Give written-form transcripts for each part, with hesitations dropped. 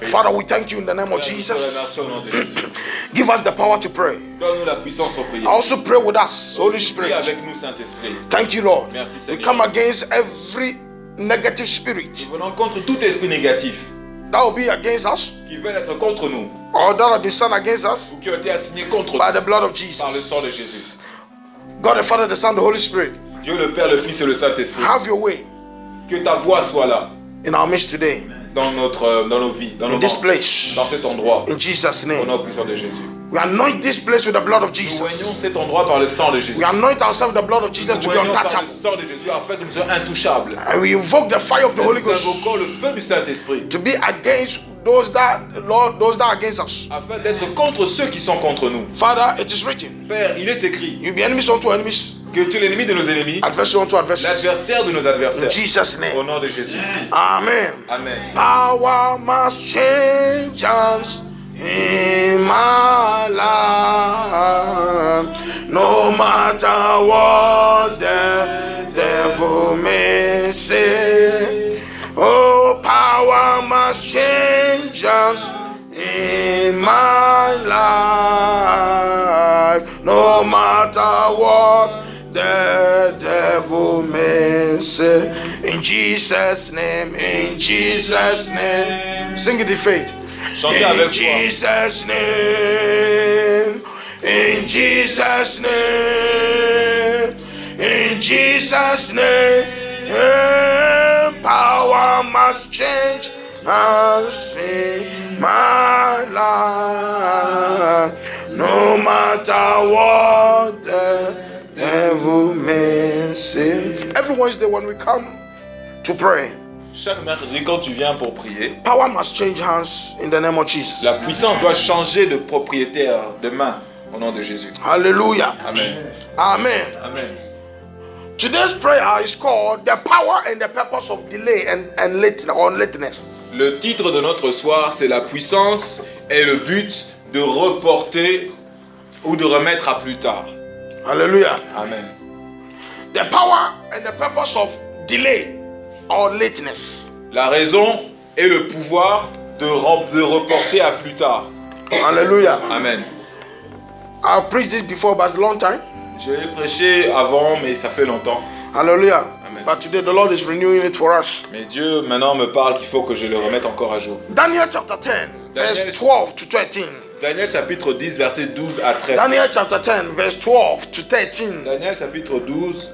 Father, we thank you in the name of Jesus. Give us the power to pray. Donne-nous la puissance pour prier. Also pray with us, Holy Spirit. Prie avec nous, Saint-Esprit. Thank you, Lord. Merci, We Seigneur. come against every negative spirit Nous venons contre tout esprit négatif that will be against us qui veut être contre nous or that have been sent against us ou qui ont été assignés contre nous by the blood of par le Jesus. sang de Jésus. God the Father, the Son, the Holy Spirit, Dieu le Père, le Fils et le Saint-Esprit. have your way Que ta voix soit là in our midst today, dans nos vies, dans in nos this mondes, place, dans cet endroit, in Jesus' au name. nom puissant de Jésus. We anoint this place with the blood of Nous Jesus. voyons cet endroit par le sang de Jésus. We anoint ourselves with the blood of Jesus Nous to be voyons par le untouchable. sang de Jésus afin que nous soyons intouchables. And we invoke the fire of the Holy Nous invoquons Ghost le feu du Saint-Esprit to be against those that, Lord, those that are against us. afin d'être contre ceux qui sont contre nous. Father, it is written, Père, il est écrit you be enemies unto enemies, que tu es l'ennemi de nos ennemis, adversary unto adversaries. l'adversaire de nos In adversaires. Jesus' Au name. nom de Jésus. Amen. Amen. Power must change hands in my life. No matter what the devil may say. Oh, power must change hands in my life. No matter what the devil may say. In Jesus' name, in Jesus' name. Sing it in faith. Chantez In avec foi. Jesus' name, in Jesus' name, in Jesus' name, power must change and sing my life. No matter what the devil may say. Every Wednesday when we come to pray, Chaque mercredi, quand tu viens pour prier, power must change hands in the name of Jesus. la puissance doit changer de propriétaire, de main, au nom de Jésus. Hallelujah. Amen. Amen. Amen. Today's prayer is called the power and the purpose of delay and lateness. Le titre de notre soir, c'est la puissance et le but de reporter ou de remettre à plus tard. Hallelujah. Amen. The power and the purpose of delay or lateness. La raison et le pouvoir de reporter à plus tard. Hallelujah. Amen. I've preached this before, but it's a long time. Je l'ai prêché avant, mais ça fait longtemps. Hallelujah. Amen. But today the Lord is renewing it for us. Mais Dieu maintenant me parle qu'il faut que je le remette encore à jour. Daniel chapter 10, verse 12 to 13. Daniel chapitre 10, verset 12 à 13. Daniel chapter 10, verse 12 to 13. Daniel chapitre 12,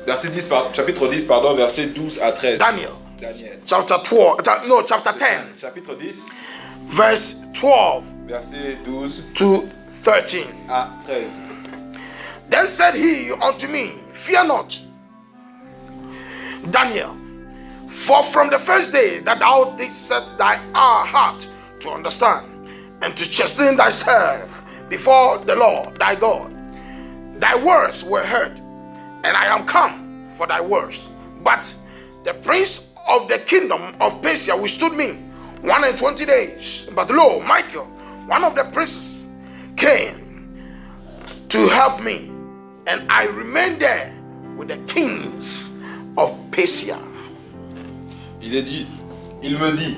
chapitre 10, pardon, verset 12 à 13. Daniel Daniel. chapter 10, Chapitre 10, verse 12 verset 12 to 13. à 13. Then said he unto me, fear not, Daniel, for from the first day that thou didst set thy heart to understand and to chasten thyself before the Lord thy God, thy words were heard, and I am come for thy words. But the prince of the kingdom of Persia withstood me 120 days. But lo, Michael, one of the princes, came to help me, and I remained there with the kings of Persia. Il me dit,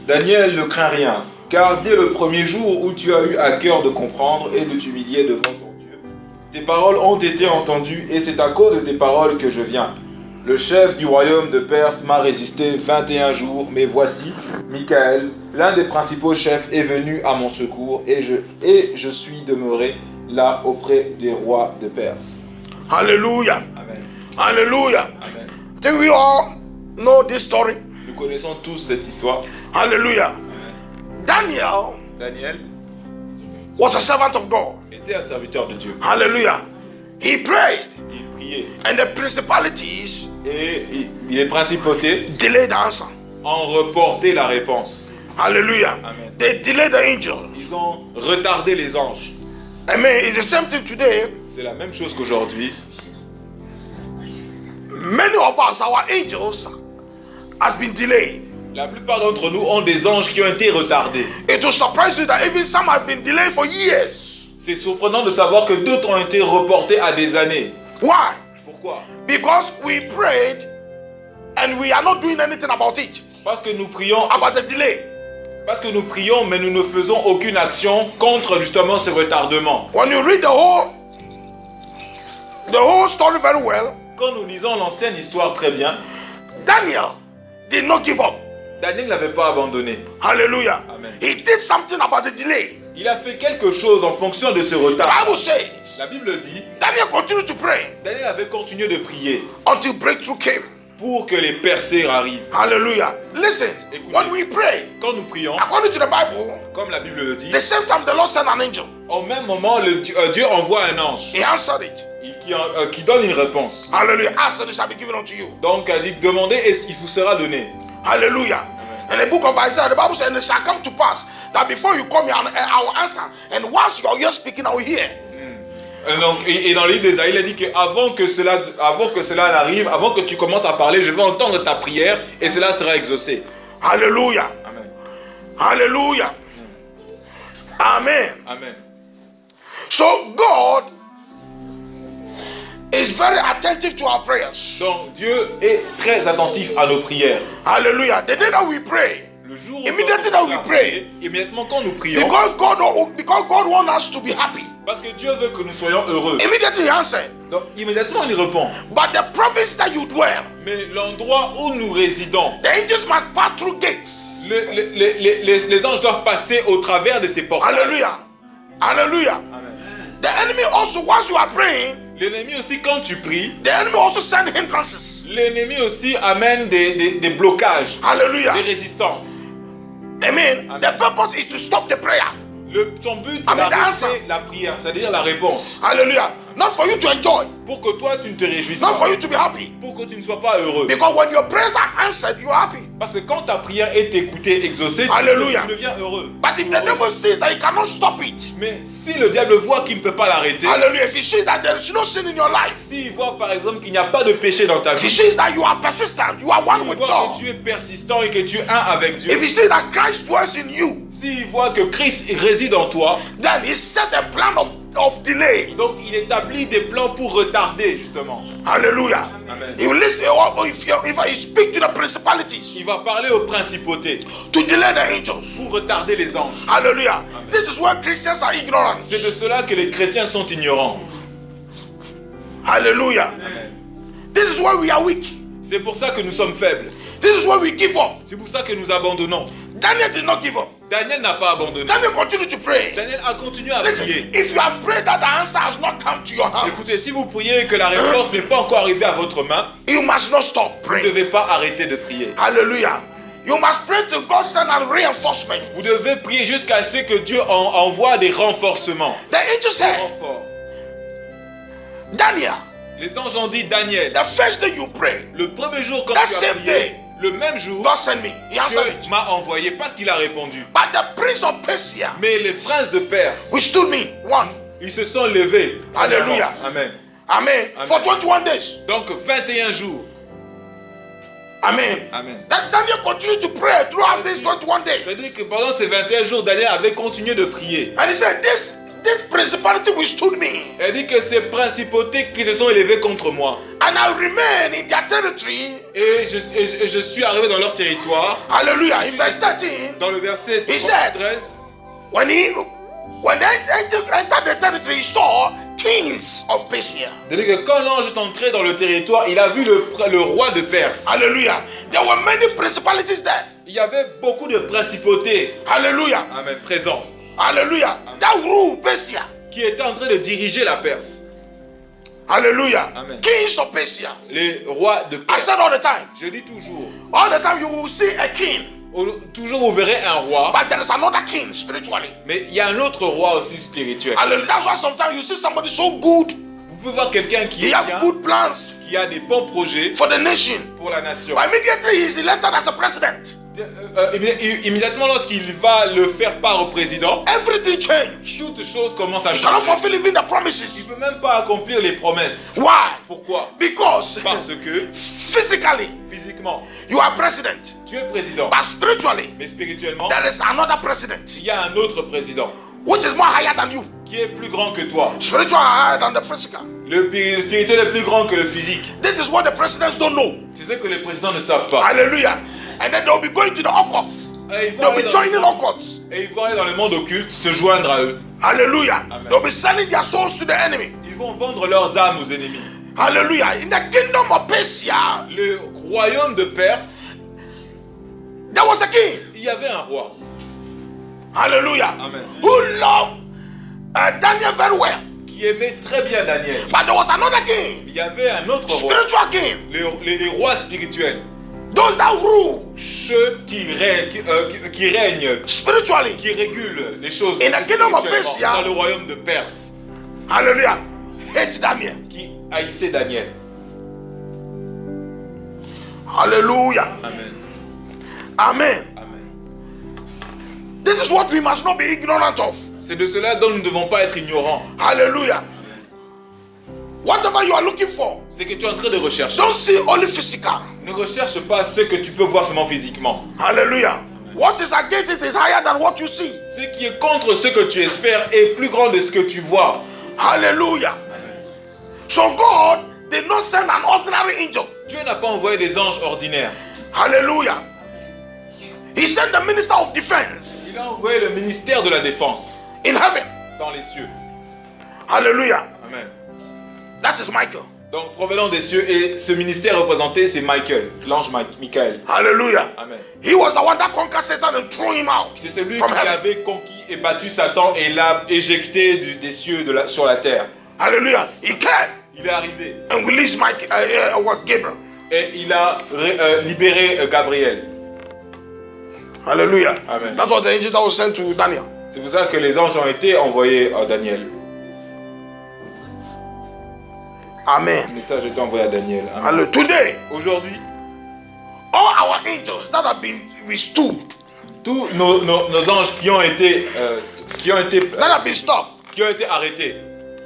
Daniel ne crains rien, car dès le premier jour où tu as eu à cœur de comprendre et de t'humilier devant ton Dieu, tes paroles ont été entendues et c'est à cause de tes paroles que je viens. Le chef du royaume de Perse m'a résisté 21 jours, mais voici, Michael, l'un des principaux chefs, est venu à mon secours et je suis demeuré là auprès des rois de Perse. Hallelujah. Amen. Hallelujah. Amen. I think we all know this story. Nous connaissons tous cette histoire. Hallelujah. Amen. Daniel Daniel was a servant of God. était un serviteur de Dieu. Hallelujah. He prayed, Il priait and the principalities et les principautés delayed the answer. ont reporté la réponse. Hallelujah. Amen. They delayed the angel. Ils ont retardé les anges. Amen. It's the same thing today. C'est la même chose qu'aujourd'hui. Many of us, our angels, has been delayed. La plupart d'entre nous ont des anges qui ont été retardés. It will surprise you that even some have been delayed for years. C'est surprenant de savoir que d'autres ont été reportés à des années. Why? Pourquoi? Because we prayed and we are not doing anything about it, Parce que nous prions about the delay. Parce que nous prions, mais nous ne faisons aucune action contre justement ce retardement. When you read the whole story very well, Quand nous lisons l'ancienne histoire très bien, Daniel did not give up. Daniel n'avait pas abandonné. Hallelujah. Amen. He did something about the delay. Il a fait quelque chose en fonction de ce The retard. Bible says La Bible dit, Daniel continued to pray Daniel avait continué de prier until breakthrough came. pour que les percées arrivent. Hallelujah. Listen, Écoutez. when we pray, Quand nous prions, according to the Bible, comme la Bible le dit, the same time the Lord sent an angel. au même moment, Dieu envoie un ange He answered it. qui donne une réponse. Hallelujah. Ask and it shall be given unto you. Donc, elle dit, demandez et il vous sera donné. Hallelujah. In the book of Isaiah, the Bible says, and it shall come to pass that before you come here, I will answer. And whilst you are here speaking, I will hear. Donc, et dans le livre d'Ésaïe, il a dit qu'avant que cela n'arrive, avant que tu commences à parler, je vais entendre ta prière et cela sera exaucé. Hallelujah. Amen. Hallelujah. Amen. Amen. So God is very attentive to our prayers. Donc Dieu est très attentif à nos prières. Hallelujah. The day that we pray, Le jour où Immediately on that commence we à pray. prier, immédiatement quand nous prions, because God wants us to be happy. parce que Dieu veut que nous soyons heureux. Immediately he answered. Donc immédiatement il répond. But the province that you dwell, Mais l'endroit où nous résidons, the angels must pass through gates. les anges doivent passer au travers de ces portails. Hallelujah. Hallelujah. Amen. The enemy also, once you are praying, L'ennemi aussi, quand tu pries, the enemy also send hindrances. l'ennemi aussi amène des blocages, Hallelujah. des résistances. Amen. Amen. The purpose is to stop the prayer. Son but, c'est Amen. d'arrêter la prière, c'est-à-dire la réponse. Hallelujah. Not for you to enjoy, Pour que toi, tu ne te réjouisses not for pas. you to be happy. Pour que tu ne sois pas heureux. Because when your prayers are answered, you are happy. Parce que quand ta prière est écoutée, exaucée, Alléluia. tu deviens heureux. But if the devil sees that he cannot stop it, Mais si le diable voit qu'il ne peut pas l'arrêter, hallelujah, if he sees that there is no sin in your life, s'il voit par exemple qu'il n'y a pas de péché dans ta if he vie, sees that you are persistent, you are one s'il with voit God, que tu es persistant et que tu es un avec Dieu, if he sees that Christ dwells in you, s'il voit que Christ réside en toi, then he set a plan of delay. donc il établit des plans pour retarder justement. Hallelujah. Amen. He will listen, if I speak to the principalities Il va parler aux principautés to delay the angels. pour retarder les anges. Hallelujah. This is where Christians are ignorant. C'est de cela que les chrétiens sont ignorants. Hallelujah. Amen. This is where we are weak. C'est pour ça que nous sommes faibles. This is where we give up. C'est pour ça que nous abandonnons. Daniel did not give up. Daniel n'a pas abandonné. Daniel continued to pray. Daniel a continué à Listen, prier. if you have prayed that the answer has not come to your Écoutez, hands, si vous priez et que la réponse n'est pas encore arrivée à votre main, you must not stop vous ne praying. devez pas arrêter de prier. Hallelujah. You must pray till God send a reinforcement. Vous devez prier jusqu'à ce que Dieu envoie des renforcements. The angel Des said, renforts. Daniel, Les anges ont dit, Daniel, the first day you pray, le premier jour quand That tu as same prié, day, le même jour, God sent me. He answered Dieu it. m'a envoyé parce qu'il a répondu. But the prince of Persia Mais les princes de Perse, withstood me. One. ils se sont levés. Alléluia. Amen. Amen. Amen. For 21 days. Donc 21 jours. Amen. Amen. That Daniel continued to pray throughout these 21 C'est-à-dire days. que pendant ces 21 jours, Daniel avait continué de prier. And he said, this principality withstood me. Elle dit que ces principautés qui se sont élevées contre moi. And I remain in their territory. Et je suis arrivé dans leur territoire. Hallelujah. In verse 13, Dans le verset He said- 13, when they entered the territory, he saw kings of Persia. c'est-à-dire que quand l'ange est entré dans le territoire, il a vu le roi de Perse. Hallelujah. There were many principalities there. Il y avait beaucoup de principautés, Hallelujah. amen, présents, Hallelujah. That rule Persia. qui étaient en train de diriger la Perse. Hallelujah. Amen. Kings of Persia. Les rois de I Perse. said all the time. Je dis toujours, All the time you will see a king, toujours vous verrez un roi, but there is another king spiritually. mais il y a un autre roi aussi spirituel. Hallelujah. That's why sometimes you see somebody so good, Vous pouvez voir quelqu'un qui he est have bien, good plans qui a des bons projets for the nation. pour la nation. But immediately he is elected as a president. Immédiatement lorsqu'il va le faire part au président, Everything changed. toutes choses commencent à You cannot changer. fulfill even the Il ne promises. peut même pas accomplir les promesses. Why? Pourquoi? Because Parce que physically physiquement, you are president, tu es président, but spiritually mais spirituellement, there is another president il y a un autre président which is more higher than you. qui est plus grand que toi. Spiritual higher than the physical. Le spirituel est plus grand que le physique. This is what the presidents don't know. C'est ce que les présidents ne savent pas. Hallelujah. And then they'll be going to the occults. Et They'll be joining occults. ils vont aller dans le monde occulte, se joindre à eux. Hallelujah. Amen. They'll be selling their souls to the enemy. Ils vont vendre leurs âmes aux ennemis. Hallelujah. In the kingdom of Persia, Le royaume de Perse, there was a king. il y avait un roi. Hallelujah. Amen. Who loved Daniel very well. Qui aimait très bien Daniel. But there was another king, Il y avait un autre roi. spiritual king. Les rois spirituels. Those that rule Ceux qui règnent, spiritually. qui régulent les choses In the kingdom of spirituellement Persia, dans le royaume de Perse, Hallelujah. Hate Daniel. qui haïssait Daniel. Hallelujah. Amen. Amen. Amen. This is what we must not be ignorant of. C'est de cela dont nous ne devons pas être ignorants. Hallelujah. Whatever you are looking for, C'est que tu es en train de rechercher. don't see only physical. Ne recherche pas ce que tu peux voir seulement physiquement. Hallelujah. What is against it is higher than what you see. Ce qui est contre ce que tu espères est plus grand de ce que tu vois. Hallelujah. So God did not send an ordinary angel. Dieu n'a pas envoyé des anges ordinaires. Hallelujah. He sent the minister of defense Il a envoyé le ministère de la défense in heaven. dans les cieux. Hallelujah. Amen. That is Michael. Donc, provenant des cieux, et ce ministère représenté, c'est Michael, l'ange Michael. Hallelujah. Amen. He was the one that conquered Satan and threw him out C'est celui from qui heaven. avait conquis et battu Satan et l'a éjecté des cieux sur la terre. Hallelujah. He came Il est arrivé and released Gabriel. et il a libéré Gabriel. Hallelujah. Amen. That's what the angel that was sent to Daniel. C'est pour ça que les anges ont été envoyés à Daniel. Amen. Le message a été envoyé à Daniel. Amen. Hallelujah. Today, Aujourd'hui, all our angels that have been withstood, tous nos anges qui ont été that have been stopped, arrêtés,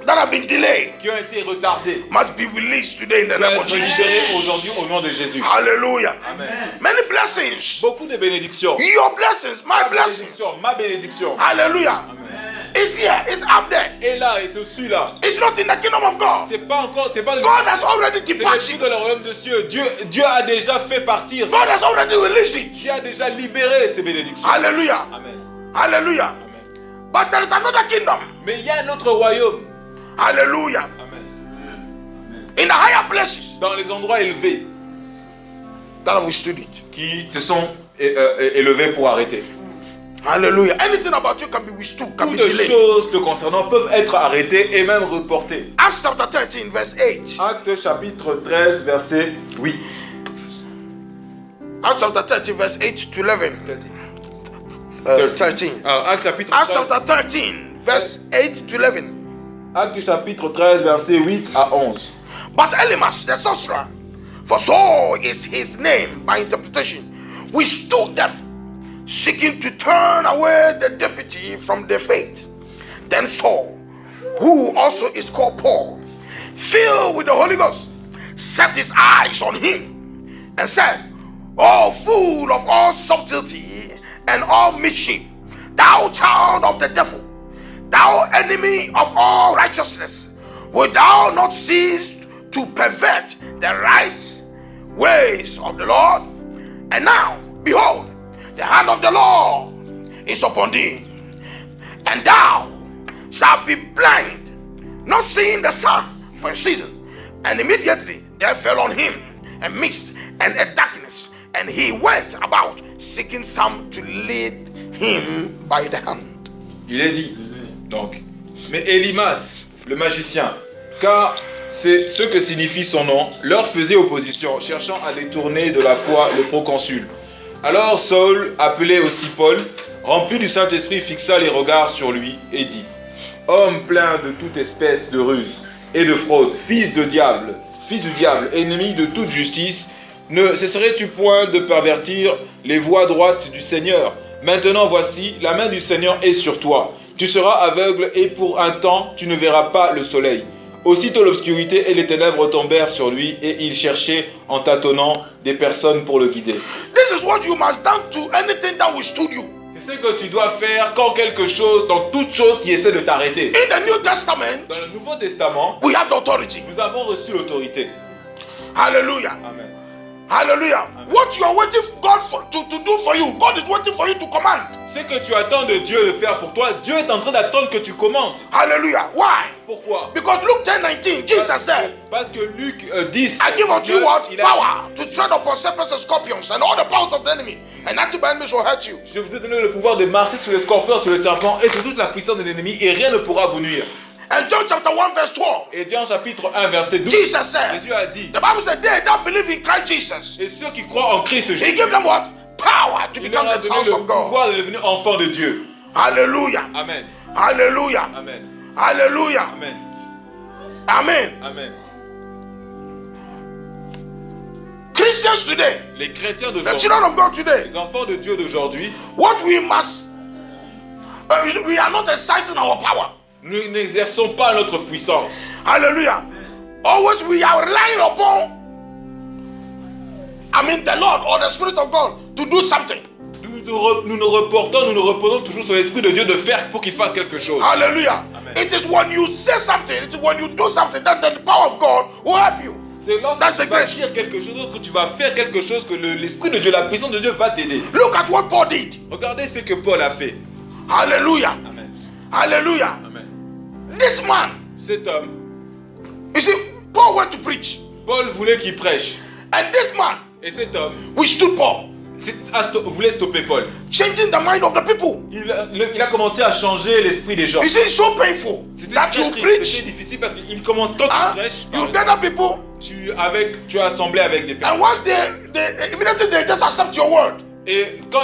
that have been delayed, qui ont été retardés, must be released today in the doivent name of être libérés Jesus. aujourd'hui au nom de Jésus. Hallelujah. Amen. Many blessings. Beaucoup de bénédictions. Your blessings, my blessings. Ma bénédiction. Hallelujah. It's here, it's up there. Et là, et au-dessus là. It's not in the kingdom of God. C'est pas God has already c'est departed. dans le royaume de Dieu. Dieu a déjà fait partir. God has already released it. Dieu a déjà libéré ces bénédictions. Hallelujah. Amen. Hallelujah. Amen. But there is another kingdom. Mais il y a un autre royaume. Hallelujah. Amen. In the higher places Dans les endroits élevés that have withstood it. qui se sont élevés pour arrêter. Hallelujah. Anything about you can be withstood, can be Toutes delayed. choses te concernant peuvent être arrêtées et même reportées. Acts chapter 13, verse 8. Acte chapitre 13, verset 8. Acts chapter 13, verse 8 to 11. 13. Acte chapitre Acts 13. chapter 13, verse 8 to 11. Acte chapitre 13, verset 8 à 11. But Elymas, the sorcerer, for so is his name by interpretation, withstood them, seeking to turn away the deputy from the faith. Then Saul, who also is called Paul, filled with the Holy Ghost, set his eyes on him and said, O full of all subtlety and all mischief, thou child of the devil, thou enemy of all righteousness, wilt thou not cease to pervert the right ways of the Lord? And now, behold, the hand of the Lord is upon thee, and thou shalt be blind, not seeing the sun for a season. And immediately there fell on him a mist and a darkness, and he went about seeking some to lead him by the hand. Il est dit, donc, mais Elymas, le magicien, car c'est ce que signifie son nom, leur faisait opposition, cherchant à détourner de la foi le proconsul. Alors Saul, appelé aussi Paul, rempli du Saint-Esprit, fixa les regards sur lui et dit, homme plein de toute espèce de ruse et de fraude, fils du diable, ennemi de toute justice, ne cesserais-tu point de pervertir les voies droites du Seigneur? Maintenant voici, la main du Seigneur est sur toi. Tu seras aveugle et pour un temps, tu ne verras pas le soleil. Aussitôt l'obscurité et les ténèbres tombèrent sur lui et il cherchait en tâtonnant des personnes pour le guider. This is what you must do to anything that withstood you. C'est ce que tu dois faire quand quelque chose, dans toute chose qui essaie de t'arrêter. In the New Testament, Dans le Nouveau Testament, we have the authority. nous avons reçu l'autorité. Hallelujah. Amen. Hallelujah. What you are waiting for God to do for you, God is waiting for you to command. Ce que tu attends de Dieu de faire pour toi, Dieu est en train d'attendre que tu commandes. Hallelujah. Why? Pourquoi? Because Luke 10:19, Jesus said, Parce que Luc 10, I give unto you 19, what? il a dit, Power to tread upon serpents and scorpions and all the powers of the enemy, and nothing by enemy shall hurt you. je vous ai donné le pouvoir de marcher sur les scorpions, sur les serpents et sur toute la puissance de l'ennemi, et rien ne pourra vous nuire. And John chapter 1 verse 12, Et Jean chapitre 1 verset 12, Jesus said, Jésus a dit, the Bible said, they that believe in Christ Jesus, et ceux qui croient en Christ He Jésus, gave them what? Power to il become leur a the donné sons le of God. pouvoir de devenir enfants de Dieu. Hallelujah. Amen. Hallelujah. Amen. Hallelujah. Amen. Amen. Amen. Christians today, Les chrétiens the d'aujourd'hui, children of God today, les enfants de Dieu d'aujourd'hui, what we must, we are not exercising our power. nous n'exerçons pas notre puissance. Hallelujah. Always we are relying upon, the Lord or the Spirit of God to do something. Nous nous reposons toujours sur l'Esprit de Dieu de faire pour qu'il fasse quelque chose. Hallelujah. Amen. It is when you say something, it is when you do something that the power of God will help you. C'est lorsque That's tu the vas grace. dire quelque chose, que tu vas faire quelque chose, que l'Esprit de Dieu, la puissance de Dieu va t'aider. Look at what Paul did. Regardez ce que Paul a fait. Hallelujah. Amen. Hallelujah. Amen. This man, Cet homme, you see, Paul went to preach. Paul voulait qu'il prêche. And this man Et cet homme withstood Paul, voulait stopper Paul. changing the mind of the people. Il a commencé à changer l'esprit des gens. You see, it's so painful C'était that très you triste, preach, c'était difficile parce qu'il commence quand tu prêches, you gather people, tu as assemblé avec des and personnes. once they immediately they just accept your word. Et quand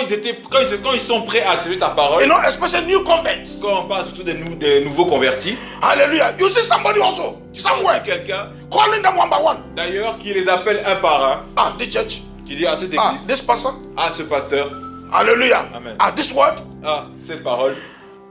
ils sont prêts à accepter ta parole, You know, especially new converts. quand on parle surtout des nouveaux convertis, Hallelujah. You see somebody also tu vois somewhere aussi quelqu'un, calling them one by one. d'ailleurs, qui les appelle un par un, The church. qui dit à cette Ah, église, this person. à ce pasteur, Hallelujah. Amen. This word. cette parole.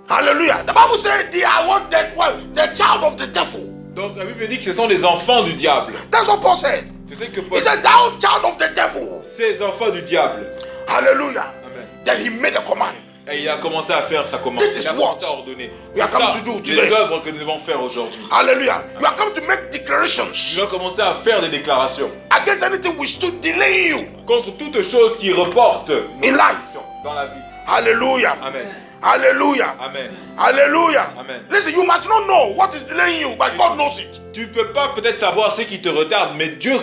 Hallelujah. The Bible says they are what the child of the devil. Donc la Bible dit que ce sont des enfants du diable. That's what Paul said. C'est ce que Paul He said, thou child of the devil. ces enfants du diable. Hallelujah. Amen. Then he made a command. Et il a commencé à faire sa commande. This is Il a commencé what à ordonner. we are C'est come ça, to do les today. œuvres que nous devons faire aujourd'hui. Hallelujah. You are come to make Nous declarations devons commencer à faire des déclarations against anything which stood delaying you contre toute chose qui reporte nos in life. actions dans la vie. Hallelujah. Amen. Hallelujah. Amen. Hallelujah. Amen. Listen, you might not know what is delaying you, but God knows it. Tu peux pas peut-être savoir ce qui te retarde, mais Dieu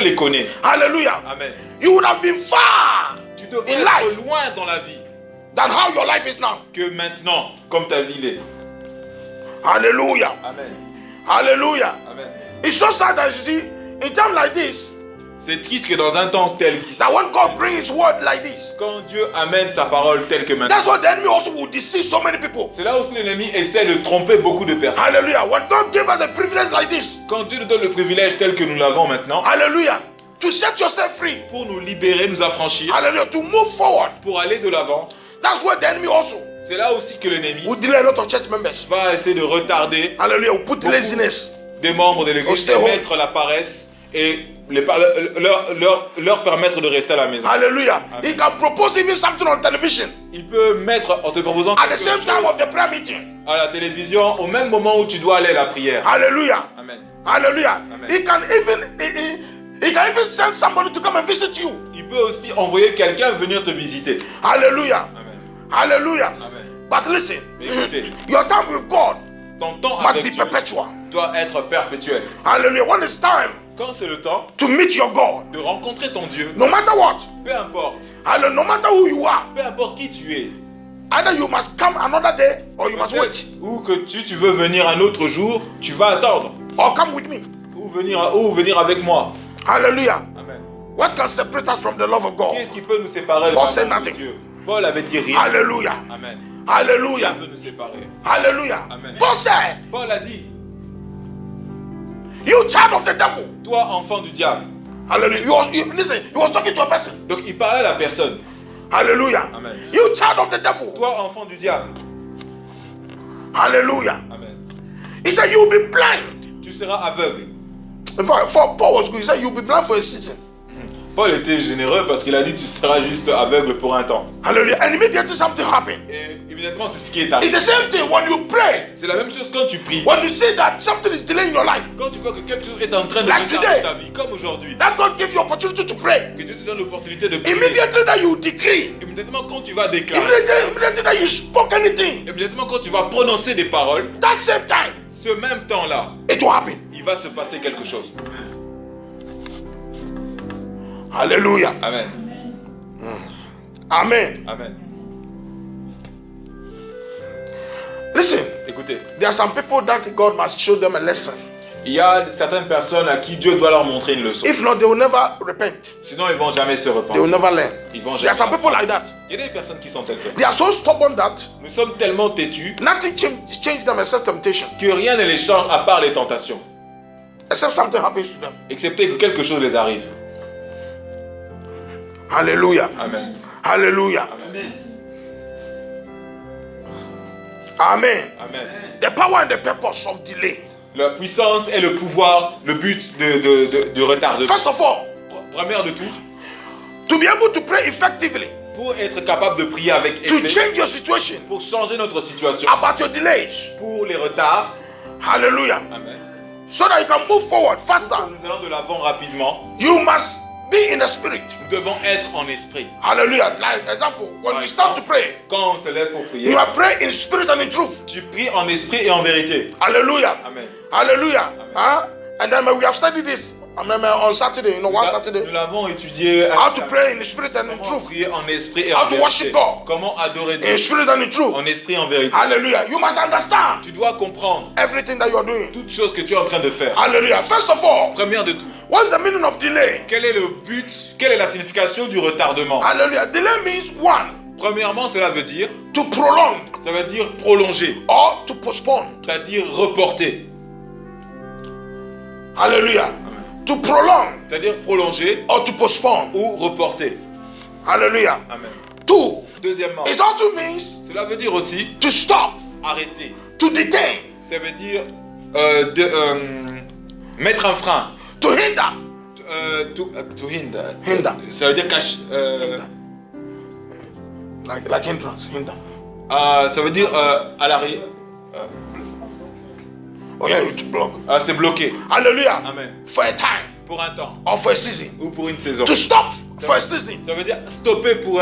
les connaît. Hallelujah. Amen. You would have been far Tu devrais in être life loin dans la vie than how your life is now. que maintenant, comme ta vie l'est. Hallelujah. Amen. Hallelujah. Amen. It's so sad that you see, in time like this, C'est triste que dans un temps tel qu'ici, that when God brings His word like this, quand Dieu amène sa parole telle que maintenant, that's what the enemy also will deceive so many people. c'est là où l'ennemi essaie de tromper beaucoup de personnes. Hallelujah. When God gave us a privilege like this, Quand Dieu nous donne le privilège tel que nous l'avons maintenant, hallelujah, to set yourself free, pour nous libérer, nous affranchir, hallelujah, to move forward, pour aller de l'avant, that's where the enemy also c'est là aussi que l'ennemi will delay a lot of church members. va essayer de retarder Hallelujah. Will put Beaucoup. laziness. des membres de l'église, stay de home. mettre la paresse et leur permettre de rester à la maison. Hallelujah. Amen. He can propose even something on television Il peut mettre en te proposant at the quelque same chose time of the prayer meeting. à la télévision au même moment où tu dois aller à la prière. Hallelujah. Amen. Hallelujah. Amen. He can even send somebody to come and visit you. Il peut aussi envoyer quelqu'un venir te visiter. Hallelujah. Amen. Hallelujah. Amen. But listen, Mais écoutez, your time with God ton temps must avec be Dieu perpetual. doit être perpétuel. Hallelujah. When it's time Quand c'est le temps to meet your God, de rencontrer ton Dieu, no matter what, peu importe, hallelujah, no matter who you are, peu importe qui tu es, either you must come another day or you must wait, ou que tu veux venir un autre jour, tu vas attendre. or come with me. Ou venir avec moi. Hallelujah. Amen. What can separate us from the love of God? Qu'est-ce qui peut nous séparer de Paul l'amour said de nothing. Dieu? Paul avait dit rien. Hallelujah. Amen. Hallelujah. Rien peut nous séparer. Hallelujah. Amen. Paul said, Paul a dit, you child of the devil. toi enfant du diable. Hallelujah. Listen, he was talking to a person. Donc il parlait à la personne. Hallelujah. Amen. You child of the devil. Toi enfant du diable. Hallelujah. Amen. He said, you'll be blind. Tu seras aveugle. In fact, for Paul was good. He said, you'll be blind for a season. Paul était généreux parce qu'il a dit tu seras juste aveugle pour un temps. Hallelujah. And immediately something happened. Et immédiatement c'est ce qui est It's arrivé. the same thing when you pray. C'est la même chose quand tu pries. When you see that something is delaying your life, Quand tu vois que quelque chose est en train de Like retarder today. ta vie, comme aujourd'hui, that God gave you opportunity to pray. que Dieu te donne l'opportunité de prier. Immediately that you decree, Immédiatement quand tu vas déclarer, immediately that you spoke anything, immédiatement quand tu vas prononcer des paroles, that same time, ce même temps-là, it will happen. il va se passer quelque chose. Hallelujah. Amen. Amen. Amen. Listen, Écoutez, there are some people that God must show them a lesson. il y a certaines personnes à qui Dieu doit leur montrer une leçon. If not, they will never repent. Sinon, ils vont jamais se They will repentir. never learn. Ils vont There are jamais some people apprendre. like that. Il y a des personnes qui sont telles que They are so stubborn that nous sommes tellement têtus nothing change them except temptation, que rien ne les change à part les tentations, except something happens to them. excepté que quelque chose les arrive. Hallelujah. Amen. Hallelujah. Amen. Amen. Amen. The power and the purpose of delay. La puissance et le pouvoir, le but du retardement. First of all, Première de tout, to be able to pray effectively, pour être capable de prier avec to effet, change your situation pour changer notre situation, about your delays. pour les retards. Hallelujah. Amen. So that you can move forward faster. Nous allons de l'avant rapidement. You must be in the spirit. Nous devons être en esprit. Hallelujah. Like example, when you start to pray, Quand on se lève pour you prier, are praying in spirit and in truth. tu pries en esprit et en vérité. Hallelujah. Amen. Hallelujah. Huh? And then we have studied this on Saturday, one Saturday. Nous l'avons étudié. How to pray in spirit and in Comment truth. prier en esprit et How en to vérité. worship God. Comment adorer In Dieu spirit and in truth. en esprit et en vérité. Hallelujah. You must understand Tu dois comprendre everything that you are doing. toutes choses que tu es en train de faire. Hallelujah. First of all, Première de tout, what's the meaning of delay? quel est le but, quelle est la signification du retardement? Hallelujah. Delay means one, Premièrement, cela veut dire, to prolong ça veut dire prolonger, or to postpone. c'est-à-dire reporter. Hallelujah. To prolong C'est-à-dire prolonger or to postpone. ou reporter. Hallelujah. Amen. Two, Deuxièmement, it also means cela veut dire aussi to stop, arrêter. to detain, Ça veut dire mettre un frein. to hinder. To hinder. Hinder. Ça veut dire cacher. Like hindrance, hinder. Ça veut dire à l'arrière. Oh yeah, to block. C'est bloqué. Hallelujah. Amen. For a time Pour un temps or for a season. ou pour une saison. To stop for a season. Ça veut dire stopper pour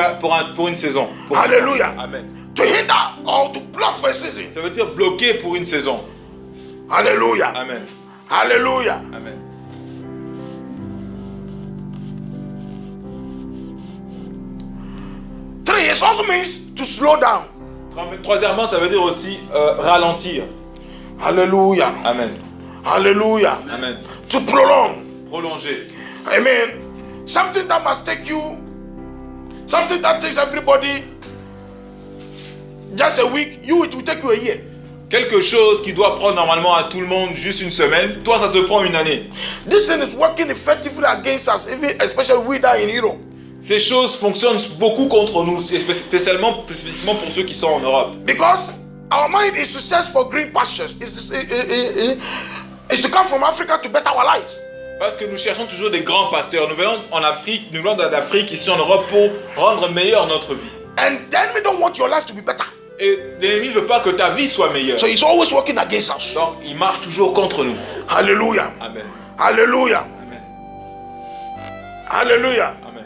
une saison. Pour un Hallelujah. temps. Amen. To hinder or to block for a season. Ça veut dire bloquer pour une saison. Hallelujah. Amen. Hallelujah. Amen. Three, it also means to slow down. Troisièmement, ça veut dire aussi ralentir. Hallelujah. Amen. Hallelujah. Amen. To prolong. Prolonger. Amen. Something that must take you, something that takes everybody just a week, it will take you a year. Quelque chose qui doit prendre normalement à tout le monde juste une semaine, toi ça te prend une année. This thing is working effectively against us, even especially we that in Europe. Ces choses fonctionnent beaucoup contre nous, spécifiquement pour ceux qui sont en Europe. Because our mind is to search for green pastures. Is to come from Africa to better our lives. Parce que nous cherchons toujours des grands pasteurs. Nous venons en Afrique, nous venons d'Afrique, ici en Europe, pour rendre meilleure notre vie. And then we don't want your life to be better. Et l'ennemi ne veut pas que ta vie soit meilleure. So he's always working against us. Donc il marche toujours contre nous. Hallelujah. Amen. Hallelujah. Amen. Hallelujah. Amen.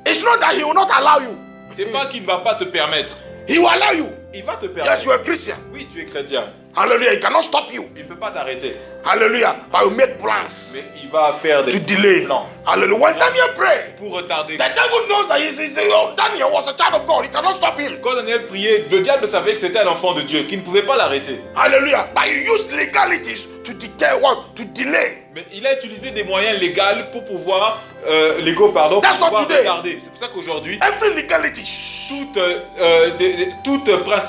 It's not that he will not allow you. C'est pas qu'il ne va pas te permettre. He will allow you. Il va te Yes, permettre. you are a Christian. Oui, tu es chrétien. Hallelujah. He cannot stop you. Il ne peut pas t'arrêter. Hallelujah. But you make plans Mais il va faire des to delay. plans Hallelujah. When Daniel prayed, pour retarder. the devil knows that Daniel was a child of God. He cannot stop him. Quand Daniel priait, le diable savait que c'était un enfant de Dieu, qu'il ne pouvait pas l'arrêter. Hallelujah. But he used legalities to deter what? To delay. Mais il a utilisé des moyens légaux pour pouvoir, pour That's what pouvoir today. retarder. C'est pour ça qu'aujourd'hui, Every legality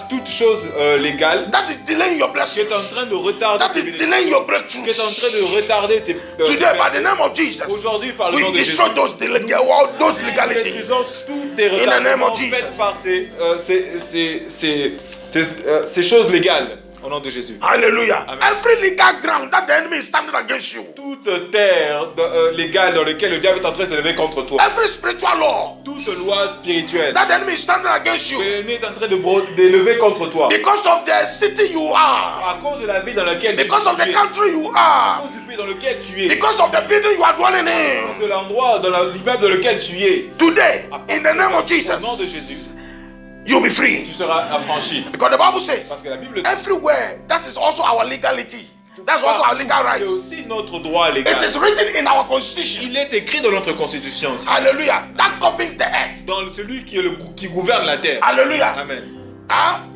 toute chose légale that is delaying your qui blessing, est en train de retarder that tes is bénédictions, delaying your qui est en breakthroughs. train de retarder tes Today, by the percées. name of Jesus, Aujourd'hui, par le nom we de Jésus, destroy those nous legalities. détruisons toutes ces the name of retardements Jesus. faits par ces choses légales. Au nom de Jésus. Hallelujah. Amen. Every legal ground that the enemy is standing against you. Toute terre légale dans laquelle le diable est en train de se lever contre toi. Every spiritual law Toute loi spirituelle that the enemy is standing against que you. l'ennemi est en train de lever contre toi. Because of the city you are. À cause de la ville dans laquelle tu Because of the es. country you À are. cause du pays dans lequel tu es. Because of the building you are dwelling in. De l'endroit, l'immeuble dans lequel tu es. Today, in the name of Au Jesus, nom de Jésus, you'll be free. tu seras affranchi. Because the Bible says, Parce que la Bible dit, everywhere, that is also our legality. That's also our legal c'est rights. aussi notre droit légal. It is written in our constitution. Il est écrit dans notre constitution aussi. Hallelujah. That governs the earth. Dans celui qui gouverne la terre. Hallelujah. Amen.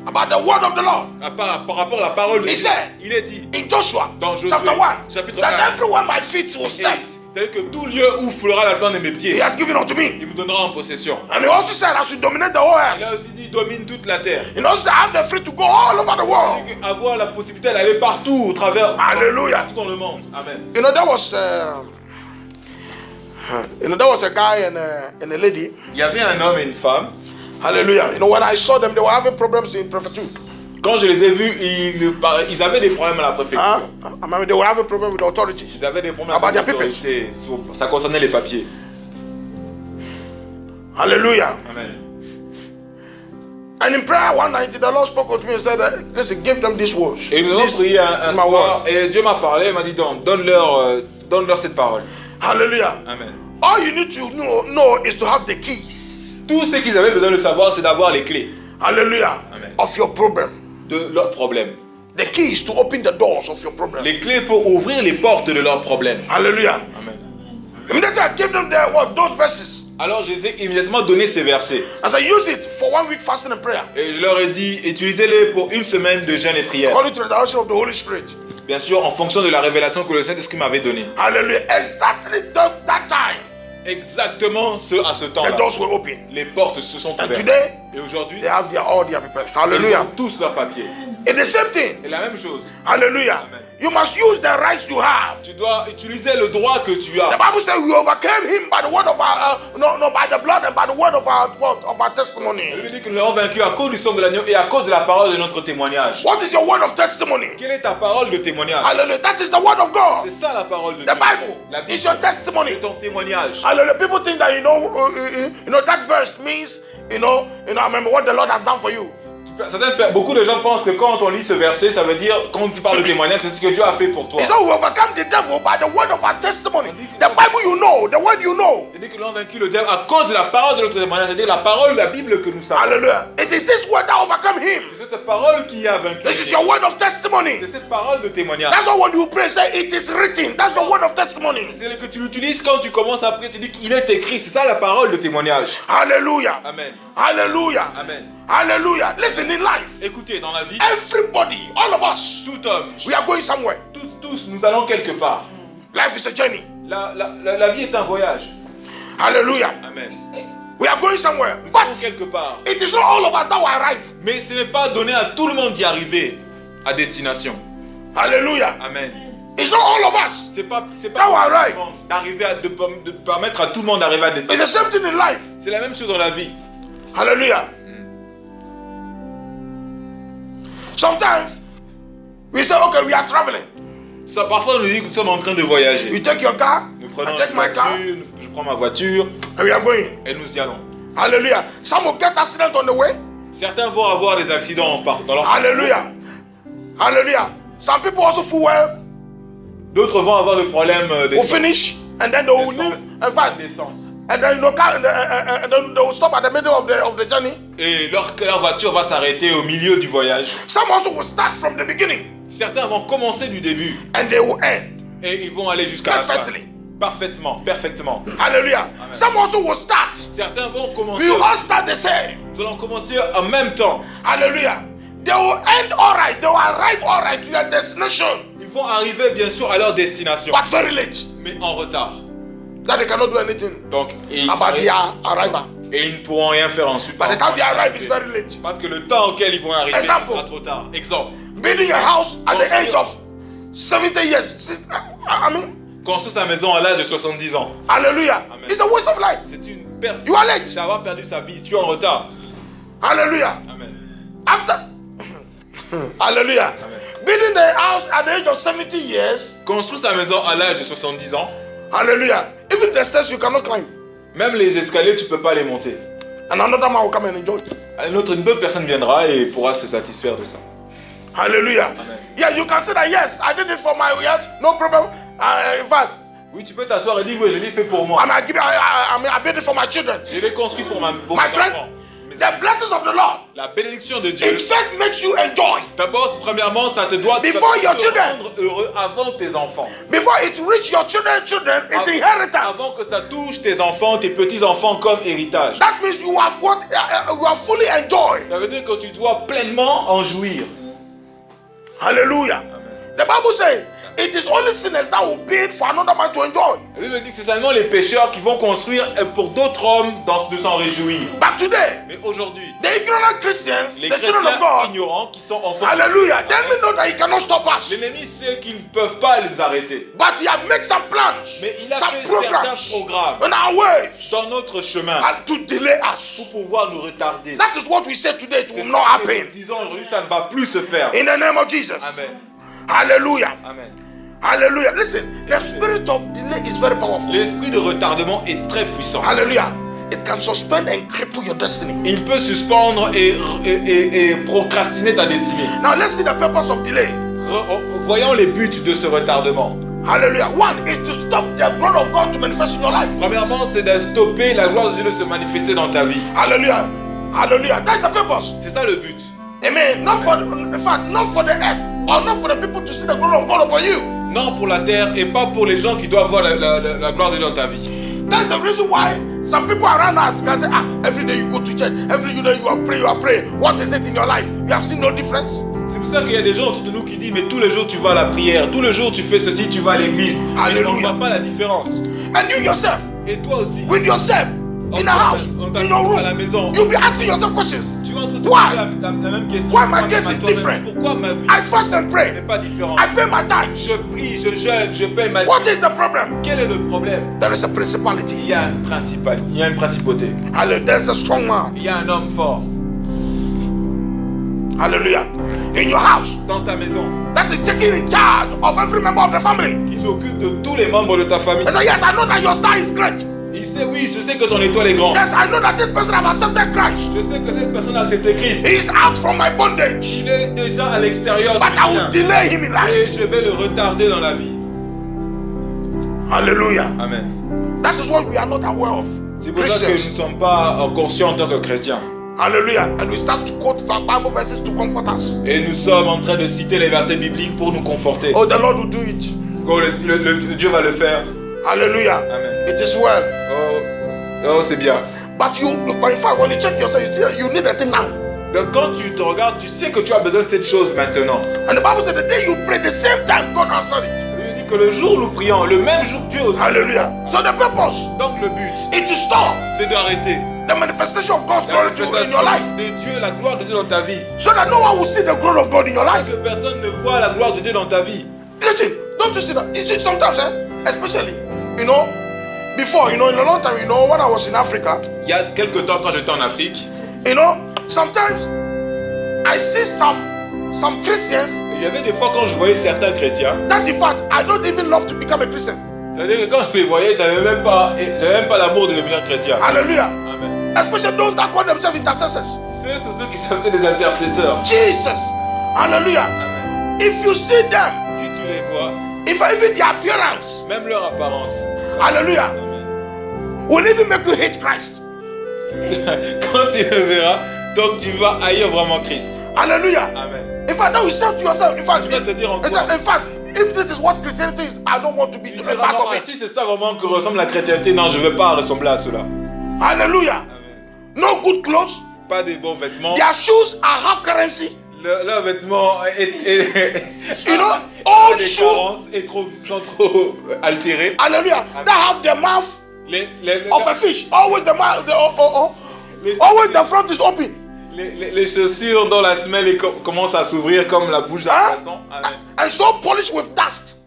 About the word of the Lord. Par rapport à la parole de He Dieu, said, il est dit in Joshua, dans Josué, chapter 1, chapitre that 1, everywhere my feet will step, c'est-à-dire que tout lieu où foulera la plante de mes He pieds, has given unto me. il me donnera en possession. And He also said, I should dominate the whole Il earth. a aussi dit domine toute la terre. He also said, I have the free to go all over the world. Avoir la possibilité d'aller partout au travers, Hallelujah. partout dans le monde. Amen. You know, there was a guy and a lady. Il y avait un homme et une femme. Hallelujah. You know, when I saw them, they were having problems in prefecture. Quand je les ai vus, ils avaient des problèmes à la préfecture. I mean, they were having problems with the authorities. Ils avaient des problèmes About avec their l'autorité. Ça concernait les papiers. Hallelujah. Amen. And in prayer one night, the Lord spoke to me and said, listen, give them these words. Et nous avons prié un soir, et Dieu m'a parlé, il m'a dit donc, donne-leur cette parole. Hallelujah. Amen. All you need to know is to have the keys. Tout ce qu'ils avaient besoin de savoir, c'est d'avoir les clés. Hallelujah. Amen. Of your problem. De leurs problèmes. The keys to open the doors of your problem. Les clés pour ouvrir les portes de leurs problèmes. Hallelujah. Amen. Immediately I gave them those verses. Alors je les ai immédiatement donné ces versets. As I use it for 1 week fasting and prayer. Et je leur ai dit, utilisez-les pour une semaine de jeûne et prière. According to the direction of the Holy Spirit. Bien sûr, en fonction de la révélation que le Saint-Esprit m'avait donnée. Hallelujah. Exactly that time. Exactement à ce temps-là. The doors were open. Les portes se sont And ouvertes. today, Et aujourd'hui, they have all their papers. ils Hallelujah. ont tous leurs papiers. It's the same thing. Et la même chose. Hallelujah. Amen. You must use the rights you have. Tu dois utiliser le droit que tu as. The Bible says we overcame him by the word of our by the blood and by the word of our testimony. La Bible dit que nous l'avons vaincu à cause du sang de l'agneau et à cause de la parole de notre témoignage. What is your word of testimony? Quelle est ta parole de témoignage? Hallelujah. That is the word of God. C'est ça la parole de The Dieu. Bible La Bible is your testimony. c'est ton témoignage. Hallelujah. People think that you know that verse means I remember what the Lord has done for you. Beaucoup de gens pensent que quand on lit ce verset, ça veut dire, quand tu parles de témoignage, c'est ce que Dieu a fait pour toi. It's how we overcome the devil by the word of our testimony. The Bible you know, the word you know. C'est-à-dire que l'on a vaincu le diable à cause de la parole de notre témoignage, c'est-à-dire la parole de la Bible que nous savons. Hallelujah. It is this word that overcome him. C'est cette parole qui a vaincu. This is your word of testimony. C'est cette parole de témoignage. That's why when you pray, say it is written. That's your word of testimony. C'est que tu l'utilises quand tu commences à prier, tu dis qu'il est écrit. C'est ça la parole de témoignage. Hallelujah. Amen. Hallelujah. Amen. Hallelujah. Listen, in life, Écoutez, dans la vie, everybody, all of us, tout homme, we are going somewhere. tous, nous allons quelque part. Life is a journey. La vie est un voyage. Hallelujah. Amen. We are going somewhere. Nous allons But quelque part. it is not all of us that will arrive. Mais ce n'est pas donné à tout le monde d'y arriver à destination. Hallelujah. Amen. It's not all of us. C'est pas That will arrive. d'arriver de permettre à tout le monde d'arriver à It's the destination. same thing in life. C'est la même chose dans la vie. Hallelujah. Sometimes we say, okay, we are traveling. Ça, parfois, on nous dit que nous sommes en train de voyager. You take your car, Nous I prenons take une my car, voiture, je prends ma voiture and we are going. et nous y allons. Hallelujah. Some will get accident on the way. Certains vont avoir des accidents dans leur Hallelujah. Hallelujah. Some people also fuel D'autres vont avoir le problème will d'essence. finish and then they will need in fact d'essence. and then and then they will stop at the middle of the journey. Et leur voiture va s'arrêter au milieu du voyage. Some also will start from the beginning Certains vont commencer du début and they will end et ils vont aller jusqu'à la fin. perfectly. Parfaitement. Hallelujah. Amen. Some also will start. Certains vont commencer. We will all start the same. Nous allons commencer en même temps. Hallelujah. They will end all right. They will arrive all right to their destination, Ils vont arriver bien sûr à leur destination, but very late. mais en retard. That they cannot do anything Donc, et about their arrival. ils ne pourront rien faire ensuite. By the time they arrive, it's very late. Parce que le temps auquel ils vont arriver, ce Example. sera trop tard. Exemple, Building a house at the age of 70 years. I mean, construire sa maison à l'âge de 70 ans. hallelujah. Amen. It's a waste of life. C'est une perte. You are late. C'est avoir perdu sa vie. Tu es en retard. Hallelujah. Amen. After Hallelujah. Building the house at the age of 70 years. Construire sa maison à l'âge de 70 ans. Hallelujah. Even the stairs you cannot climb. Même les escaliers, tu peux pas les monter. And another man will come and enjoy it. Une autre personne viendra et pourra se satisfaire de ça. Hallelujah. Amen. Yeah, you can say that, yes, I did it for my yes, no problem. In fact, Oui, tu peux t'asseoir et dire, oui, je l'ai fait pour moi. I did it for my children. Je l'ai construit pour mes My friend, enfants. the blessings of the Lord, La bénédiction de Dieu, it first makes you enjoy. d'abord, premièrement, ça te doit Before your te children. rendre heureux avant tes enfants. Before it reach your children, it's inheritance. Avant que ça touche tes enfants, tes petits-enfants comme héritage. That means you have fully enjoyed. Ça veut dire que tu dois pleinement en jouir. Hallelujah. The Bible says it is only sinners that will bid for another man to enjoy. La Bible dit que c'est seulement les pécheurs qui vont construire pour d'autres hommes de s'en réjouir. But today, Mais aujourd'hui, the ignorant Christians, les the children of chrétiens God, ignorants qui sont enfants, hallelujah, the enemy know that he cannot stop us. l'ennemi sait qu'ils ne peuvent pas les arrêter. But he has made some plans, Mais il a some fait programs certains programmes in our ways dans notre chemin to delay us. pour pouvoir nous retarder. That is what we say today. It C'est will not ça que nous happen. disons aujourd'hui, ça ne va plus se faire. In the name of Jesus. Amen. Hallelujah. Amen. Hallelujah. Listen, the spirit of delay is very powerful. L'esprit de retardement est très puissant. Hallelujah. It can suspend and cripple your destiny. Il peut suspendre et procrastiner ta destinée. Now let's see the purpose of delay. Voyons les buts de ce retardement. Hallelujah. One is to stop the glory of God to manifest in your life. Premièrement, c'est de stopper la gloire de Dieu de se manifester dans ta vie. Hallelujah. Hallelujah. That's the purpose. C'est ça le but. Amen. Not for the earth or not for the people to see the glory of God upon you. Non pour la terre et pas pour les gens qui doivent voir la gloire de Dieu dans ta vie. That's the reason why some people around us can say, every day you go to church, every day you are praying. What is it in your life? You have seen no difference. C'est pour ça qu'il y a des gens autour de nous qui disent, mais tous les jours tu vas à la prière, tous les jours tu fais ceci, tu vas à l'église. Mais on ne voit pas la différence. And you yourself, Et toi aussi, with yourself, in the house, in your à la room, maison, you'll be asking yourself questions. tu vas te Why? poser la même question. Why my case is different? Pourquoi ma vie I fast and n'est pray. pas différente? I pay my tithes. Je prie, je jeûne, je paye ma What dîme. is the problem? Quel est le problème? There is a principality. Il y a un principal, il y a une principauté. Hallelujah. There's a strong man. Il y a un homme fort Hallelujah. In your house, dans ta maison that is taking in charge of every member of the family. qui s'occupe de tous les membres de ta famille. He said, yes, I know that your star is great. Il sait, oui, je sais que ton étoile est grande. Yes, I know that this person have accepted Christ. Je sais que cette personne a accepté Christ. He is out from my bondage. Il est déjà à l'extérieur But I will du delay him in bien. Et life. je vais le retarder dans la vie. Hallelujah. Amen. That is what we are not aware of. C'est pour ça que nous ne sommes pas conscients en tant que chrétiens. Hallelujah. And we start to quote the Bible verses to comfort us. Et nous sommes en train de citer les versets bibliques pour nous conforter. Oh, the Lord will do it. Oh, Dieu va le faire. Hallelujah. Amen. It is well. Oh, c'est bien. But in fact, when you check yourself, you need a thing now. Donc quand tu te regardes, tu sais que tu as besoin de cette chose maintenant. And the Bible said the day you pray, the same time God answered it. Il dit que le jour où nous prions, le même jour Dieu aussi. Hallelujah. So the purpose Donc le but, is to stop c'est d'arrêter the manifestation of God's la glory in manifestation your life, de Dieu, la gloire de Dieu dans ta vie. so that no one will see the glory of God in your life. Que personne ne voit la gloire de Dieu dans ta vie. Listen, don't you see that? You see, sometimes, especially, before, in a long time, when I was in Africa, Il y a quelques temps quand j'étais en Afrique, sometimes I see some Christians il y avait des fois quand je voyais certains chrétiens, that in fact I don't even love to become a Christian. c'est-à-dire que quand je les voyais, j'avais même pas l'amour de devenir chrétien. Hallelujah. Amen. Especially those that call themselves intercessors. Ceux surtout qui s'appelaient des intercesseurs. Jesus. Hallelujah. Amen. If you see them, Si tu les vois, even their appearance, même leur apparence, hallelujah, Amen. will even make you hate Christ. Quand tu le verras, donc tu vas haïr vraiment Christ. Hallelujah. Amen. In fact, now you say to yourself, Tu vas te dire en toi. in fact, if this is what Christianity is, I don't want to be Tu a diras, part non, of si it. c'est ça vraiment que ressemble la chrétienté, non, je ne veux pas ressembler à cela. Hallelujah. Amen. No good clothes. Pas des bons vêtements. Their shoes are half currency. Leur vêtement Old les shoes. carences sont trop altérés. Hallelujah. They have the mouth Les of a fish. Always the mouth. Les- Always the front is open. les chaussures dont la semelle commence à s'ouvrir comme la bouche d'un Hein? poisson. Amen. And so polished with dust.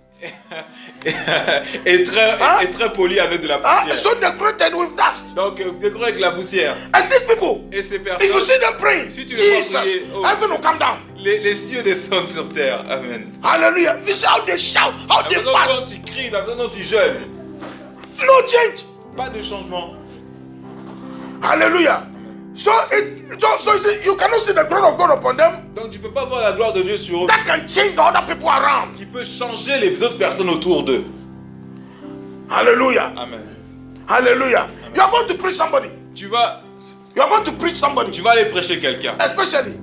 et très poli avec de la poussière. So decorated with dust. Donc, décoré avec la poussière. And these people, Et ces if you personnes, see them praying, si tu les vois Jesus, prier, oh, heaven will come down. les cieux descendent sur terre. Amen. Hallelujah. You see how they shout, how La they façon dont fast. tu cries, la façon dont tu jeûnes. No change. Pas de changement. Hallelujah. So you see, you cannot see the glory of God upon them. Donc tu peux pas voir la gloire de Dieu sur eux That can change the other people around. qui peut changer les autres personnes autour d'eux. Hallelujah. Amen. Hallelujah. You are going to preach somebody. Tu vas You are going to preach somebody. aller prêcher quelqu'un. Especially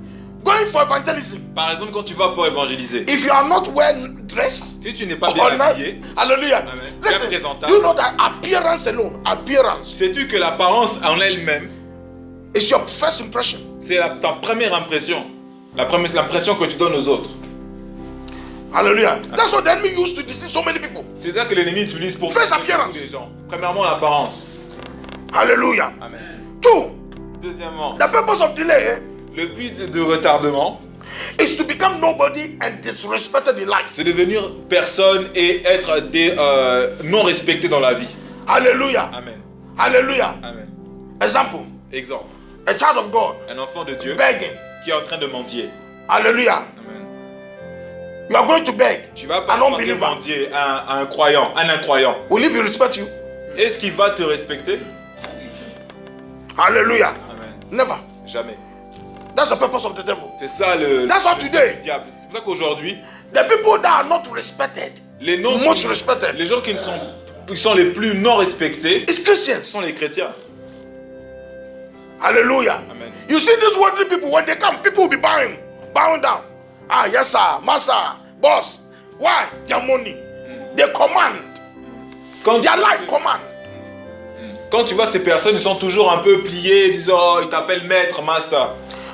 going for evangelism. Par exemple, quand tu vas pour évangéliser. If you are not well dressed, Si tu n'es pas bien habillé, hallelujah. Amen. Bien Listen, présentable. you know that appearance alone, appearance, sais-tu que l'apparence en elle-même, is your first impression. c'est ta première impression. L'impression que tu donnes aux autres. Hallelujah. That's what the enemy used to deceive so many people. C'est ça que l'ennemi utilise pour First tromper appearance. beaucoup de gens. Premièrement, l'apparence. Hallelujah. Amen. Two, Deuxièmement, the purpose of delay le but de retardement, is to become nobody and disrespected in life. c'est devenir personne et être non respecté dans la vie. Hallelujah. Amen. Hallelujah. Amen. Example, Exemple, a child of God un enfant de Dieu begging. qui est en train de mendier. Hallelujah. Amen. You are going to beg. Tu vas pas An penser unbeliever. mendier à un croyant, un incroyant. Will he respect you? Est-ce qu'il va te respecter? Hallelujah. Amen. Never. Jamais. That's the purpose of the devil. C'est ça le That's what but today. du diable. C'est pour ça qu'aujourd'hui, The people that are not respected, les non most respected, les gens qui sont les plus non respectés is Christians. sont les chrétiens. Hallelujah. Amen. You see these worldly people, when they come, people will be bowing down. Ah, yes, sir, master, boss. Why? Their money. They command. Quand Their life command. Quand tu vois ces personnes, ils sont toujours un peu pliés, disant oh, ils t'appellent maître, master.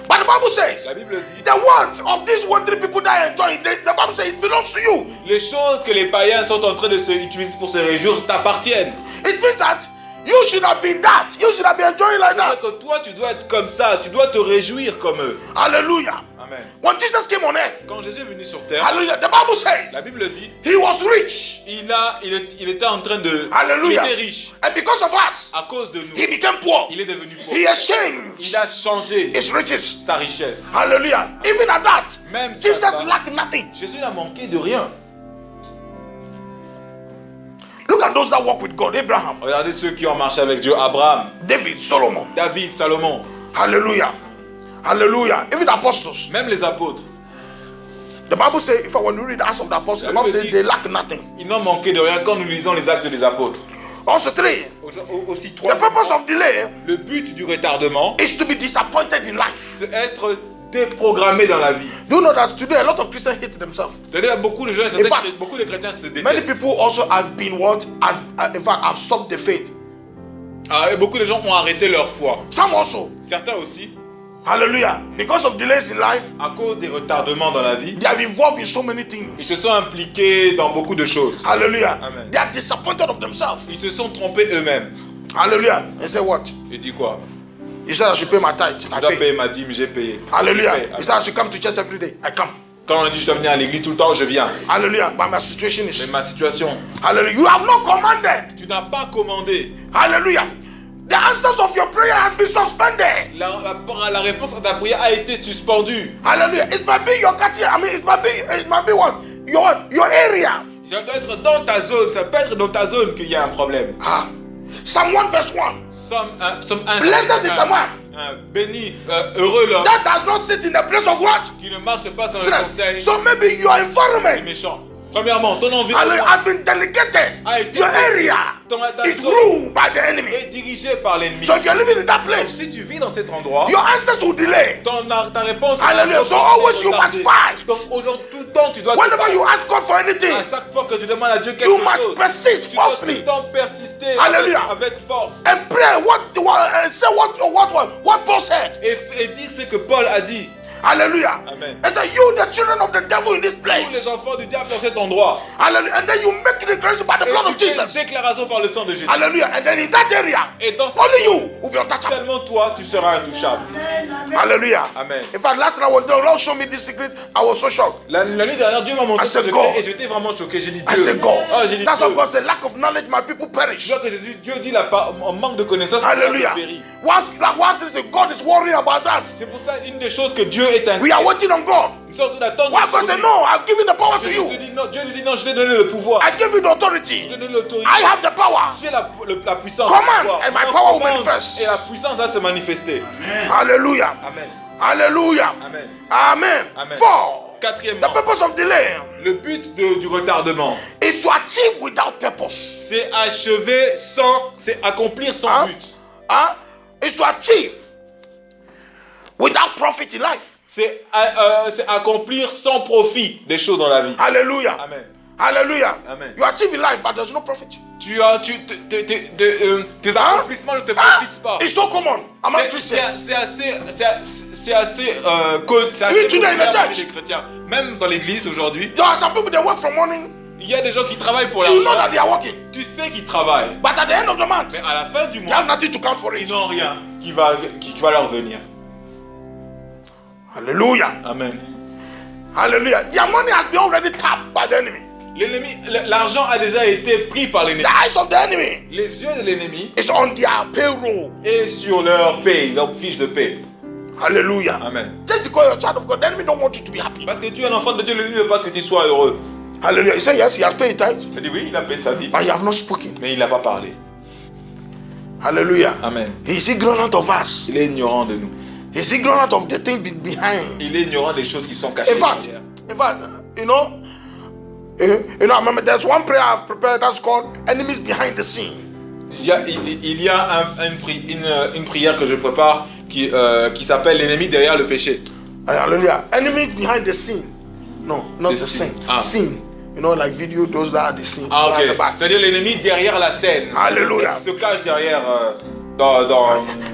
But the Bible says, La Bible dit the wealth of these worldly people that enjoy, the Bible says it belongs to you. les choses que les païens sont en train de se utiliser pour se réjouir t'appartiennent. It means that you should have been that. You should have been enjoying like C'est-à-dire that. que toi, tu dois être comme ça, tu dois te réjouir comme eux. Hallelujah. Amen. When Jesus came on earth, Quand Jésus est venu sur terre, hallelujah, the Bible la says Bible dit he was rich. il était en train de... Hallelujah. Il était riche. And because of us, À cause de he nous, became poor. il est devenu pauvre. He has changed Il a changé his riches. sa richesse. Hallelujah. Even at that, Même si Jesus à ça, lacked nothing. Jésus n'a manqué de rien. Look at those that walk with God. Abraham, Regardez ceux qui ont marché avec Dieu. Abraham, David, Solomon. David, Salomon, Hallelujah. Hallelujah. Even the apostles. même les apôtres. The Bible says, if I want to read the Acts of the Apostles, the Bible says they lack nothing. Ils n'ont manqué de rien quand nous lisons les actes des apôtres. Also, three, Aussi, the troisièmement, purpose of delay le but du retardement, is to be disappointed in life. c'est être déprogrammé dans la vie. Do you know that today a lot of Christians hate themselves? C'est-à-dire beaucoup de gens, In fact, beaucoup de chrétiens se Many détestent. people also have been what? In fact, have stopped the faith. Et beaucoup de gens ont arrêté leur foi. Some also. Certains aussi, Hallelujah. Because of delays in life, à cause des retardements dans la vie, they have involved in so many ils things. se sont impliqués dans beaucoup de choses. Hallelujah. Amen. They are disappointed of themselves. Ils se sont trompés eux-mêmes. Hallelujah. They say what? Il dit quoi? He said I should pay my tithe. Je I dois pay. payer ma dîme, j'ai payé. Hallelujah. J'ai payé. He said I should come to church every day. I come. Quand on dit je dois venir à l'église tout le temps, je viens. Hallelujah. But my situation Mais is. ma situation, Hallelujah. You have not commanded. tu n'as pas commandé. Hallelujah. The answers of your prayer have been suspended. La réponse à ta prière a été suspendue. Hallelujah. It might be your category. I mean, it might be what? Your area. Ça doit être dans ta zone, ça peut être dans ta zone qu'il y a un problème. Ah. Psalm 1 verse 1. Somme 1. Blessed is someone Béni, heureux l'homme that does not sit in the place of what? qui ne marche pas sans le Sinners. conseil So maybe your des environment méchants. Premièrement, ton hallelujah, environnement has been delegated. a été Your area ta is zone ruled by the enemy. est dirigé par l'ennemi. So if you're living in that Donc, place, si tu vis dans cet endroit, your answers will delay. ta réponse Hallelujah. So always you must fight. Donc aujourd'hui, tout le temps, tu dois te Whenever battre. you ask God for anything, À chaque fois que je demande à Dieu quelque you chose, must persist tu dois tout falsely le temps persister Hallelujah. avec force and pray and say what Paul said. et dire ce que Paul a dit. Hallelujah. Amen. And so you, the children of the devil in this Tous place. les enfants du diable dans cet endroit. Hallelujah. And then you make the declaration by the blood Et of tu fais une Jesus. déclaration par le sang de Jésus. Hallelujah. And then in that area, Et dans cette only zone, you will be untouchable. seulement toi, tu seras intouchable. Hallelujah. Amen. In fact, last night when the Lord showed me this secret, I was so shocked. La nuit dernière, Dieu m'a montré I ce said, secret God. et j'étais vraiment choqué. J'ai dit I Dieu. said, God. Ah, j'ai dit That's Dieu. what God said. Lack of knowledge, my people Je perish. vois que Dieu dit en manque de connaissance, Hallelujah. périt. Once God is worrying about us. C'est pour ça une des choses que Dieu est We inquiet. are waiting on God. Nous sommes en train d'attendre. Why God said, no, I've given the power to Dieu you. te dit non, Dieu te dit non, je t'ai donné le pouvoir. I give you the Je authority. t'ai donné l'autorité. I have the power. J'ai la puissance. Command, le pouvoir. and my Maintenant, power will commande, manifest. Et la puissance va se manifester. Hallelujah. Amen. Hallelujah. Amen. Amen. Amen. 4. The Quatrièmement, purpose of delay le but du retardement, is to achieve without purpose. c'est achever sans, c'est accomplir sans Hein? but. Is to achieve without profit in life. C'est accomplir sans profit des choses dans la vie. Hallelujah. Amen. Hallelujah. Amen. You achieve in life, but there's no profit. Tes accomplissements ne te profitent pas. It's so common among C'est Christians. assez Even today in the populaire parmi church. les chrétiens. Même dans l'église aujourd'hui, There are some people that work from morning. il y a des gens qui travaillent pour You know l'argent. that they are working, Tu sais qu'ils travaillent, but at the end of the month, mais à la fin du they have mois, nothing to count for ils it. n'ont rien qui va leur venir. Hallelujah. Amen. Hallelujah. Their money has been already tapped by the enemy. L'argent a déjà été pris par l'ennemi. The eyes of the enemy Les yeux de l'ennemi is on their payroll. est sur leur paye, leur fiche de paie. Hallelujah. Amen. Just because you're a child of God, the enemy don't want you to be happy. Parce que tu es un enfant de Dieu, l'ennemi ne veut pas que tu sois heureux. Hallelujah. He said yes, he has paid tithe, Il dit oui, il a payé sa dîme, but he have not spoken. mais il n'a pas parlé. Hallelujah. Amen. He is ignorant of us. Il est ignorant de nous. He is ignorant of the thing behind. Il est ignorant des choses qui sont cachées. In fact, you know, I remember there's one prayer I've prepared that's called enemies behind the scene. Il y a une prière que je prépare qui s'appelle l'ennemi derrière le péché. Hallelujah. Enemies behind the scene. No, not the scene. Ah. Scene. You know, like video, those that are the scene. Ah, behind the ok. back. C'est-à-dire l'ennemi derrière la scène. Hallelujah. Qui se cache derrière dans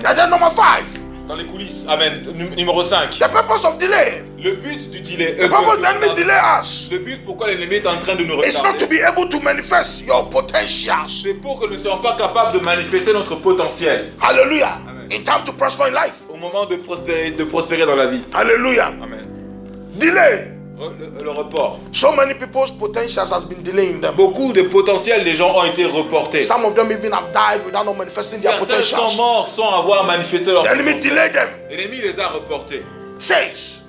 And then number 5. dans les coulisses. Amen. Numéro 5. The purpose of delay. Le but du delay. The purpose the enemy delay us. Le but pourquoi l'ennemi est en train de nous It's not to retarder. be able to manifest your potentials. C'est pour que nous ne soyons pas capables de manifester notre potentiel. Hallelujah. Amen. In time to prosper in life. Au moment de prospérer dans la vie. Hallelujah. Amen. Delay. Le report. So many people's potentials has been delaying them. Beaucoup de potentiels des gens ont été reportés. Some of them even have died without not manifesting their Certains sont potentials. morts sans avoir manifesté leur The enemy potentiel. delayed them. L'ennemi les a reportés. 6.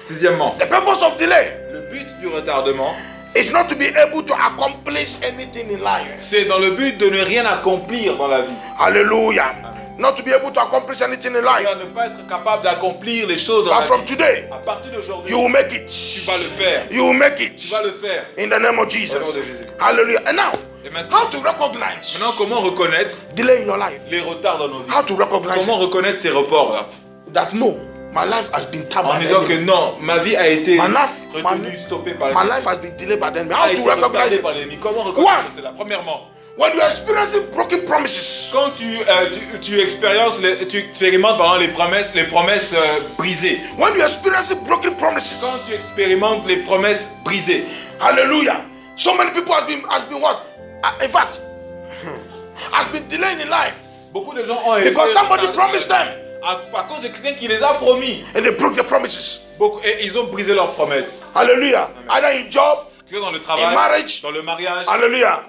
Sixièmement, The purpose of delay le but du retardement, is not to be able to accomplish anything in life. c'est dans le but de ne rien accomplir dans la vie. Hallelujah. Not to be able to accomplish anything in life. Ne pas être capable d'accomplir les choses dans But la from vie. today, À partir d'aujourd'hui, you will make it. tu vas le faire. You will make Tu it. vas le faire. In the name of Au nom Jesus. de Jésus. Hallelujah. And now, Et maintenant, how to recognize comment reconnaître delay in your life? les retards dans nos vies? How to recognize Comment reconnaître ces reports-là? that no, my life has been tapped En by the disant que enemy. non, ma vie a été My life- retenue, stoppée par My l'ennemi. life has been delayed by the enemy. A How été to recognize retardée it? par l'ennemi. Comment reconnaître One. cela? Premièrement, When you're experiencing broken promises, quand tu expérimentes pardon, les promesses brisées. when you're experiencing broken promises, Quand tu expérimentes les promesses brisées. hallelujah. So many people has been what? In fact, has been delaying in life Beaucoup de gens ont été because somebody promised them à cause de quelqu'un qui les a promis. and they broke their promises. Et ils ont brisé leurs promesses. Hallelujah. Either in job, Que ce soit dans le in travail, marriage, dans le mariage, hallelujah.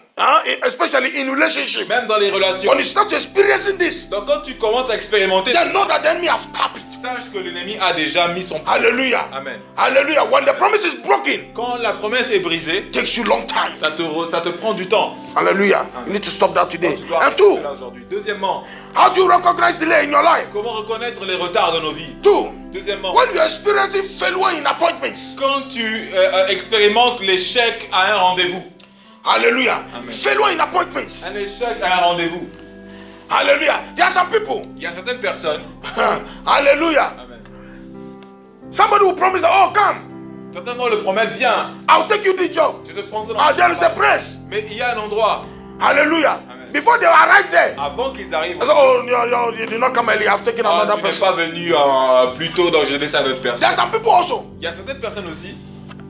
Especially in relationship. même dans les relations. When you start experiencing this, Donc quand tu commences à expérimenter, then know that the enemy have tapped it. sache que l'ennemi a déjà mis son pied. Hallelujah. Amen. Hallelujah. When the promise is broken, Quand la promesse est brisée, it takes you long time. ça te prend du temps. Hallelujah. You need to stop that today. Tu dois And arrêter two, cela aujourd'hui. Deuxièmement, how do you recognize delay in your life? comment reconnaître les retards de nos vies? Two, Deuxièmement, when you're experiencing failure in appointments. quand tu expérimentes l'échec à un rendez-vous. Hallelujah. Amen. Failure in appointments. Un échec à un rendez-vous. Hallelujah. There are some people. Il y a certaines personnes. Hallelujah. Amen. Somebody will promise that, oh, come, Certainement le promet, viens, I'll take you this job. je te prendrai dans There le is a travail. place. Mais il y a un endroit. Hallelujah. Amen. before they arrived there, Avant qu'ils arrivent, I said, oh, you did not come early. I've taken ah, another tu n'es person. pas venu plus tôt, donc je laisse à notre personne. There are some people also. Il y a certaines personnes aussi,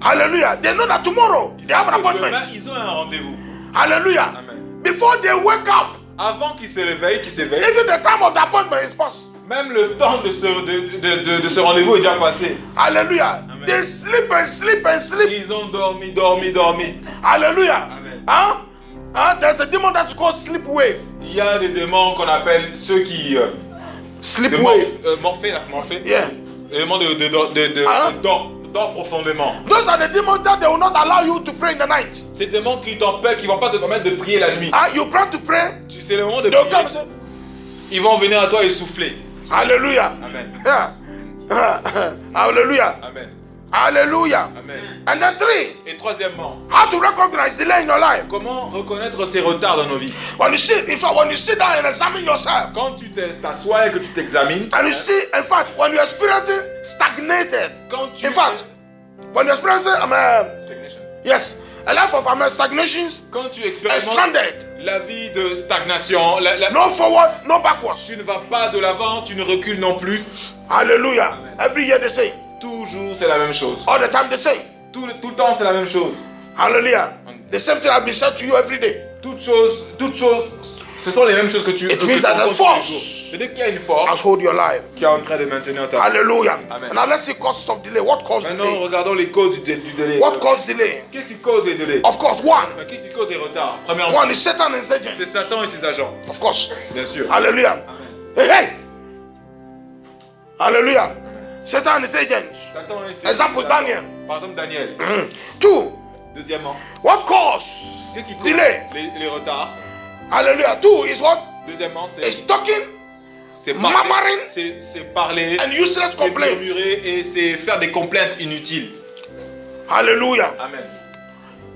Hallelujah. They know that tomorrow ils they have an savent que appointment. demain, ils ont un rendez-vous. Hallelujah. Amen. Before they wake up, Avant qu'ils se réveillent, even the time of the appointment is past. même le temps de ce rendez-vous est déjà passé. Hallelujah. Amen. They sleep and sleep and sleep. Ils ont dormi. Hallelujah. Amen. There's a demon that's called sleep wave. Il y a des démons qu'on appelle ceux qui... Sleep de wave. morphée. Yeah. Les démons dort profondément. Those are the demons that they will not allow you to pray in the night. Ces démons qui t'empêchent, qui vont pas te permettre de prier la nuit. You plan to pray. C'est le moment de They'll prier. come and say, Ils vont venir à toi et souffler. hallelujah. Amen. Hallelujah. Amen. Hallelujah. Amen. And then 3, Et troisièmement, how to recognize delay in your life. comment reconnaître ces retards dans nos vies? When you sit down and examine yourself, Quand tu t'assois et que tu t'examines, and you see, in fact, when you're experiencing stagnated, quand tu in fact, when you're experiencing, Stagnation. yes, a life of stagnations Quand tu and expérimentes stranded, la vie de stagnation, no forward, no backwards. tu ne vas pas de l'avant, tu ne recules non plus. Hallelujah. Amen. Every year they say, Toujours c'est la même chose. all the time they say, Tout le temps c'est la même chose. hallelujah. The same thing has been said to you every day. Toutes choses, ce sont les mêmes choses que tu It means that the rencontres tous les force jours. C'est-à-dire qu'il y a une force has hold your life. qui est en train de maintenir ta vie. Hallelujah. Amen. And now let's see causes of delay. What caused Maintenant, delay? regardons les causes du délai. What caused delay? Qu'est-ce qui cause les délais? Of course, one. Qu'est-ce qui cause des retards? Premièrement, One is Satan and Satan. c'est Satan et ses agents. Of course. Bien sûr. Hallelujah. Amen. Hey. Hallelujah. Satan and his agents. Satan et ses Example, agents. Daniel. Par exemple, Daniel. 2. Deuxièmement, What caused ce qui cause delay? les retards. Hallelujah. 2 is what? Deuxièmement, Is talking c'est murmuring parler. C'est parler. and useless C'est complaint. murmurer et c'est faire des complaintes inutiles. Hallelujah. Amen.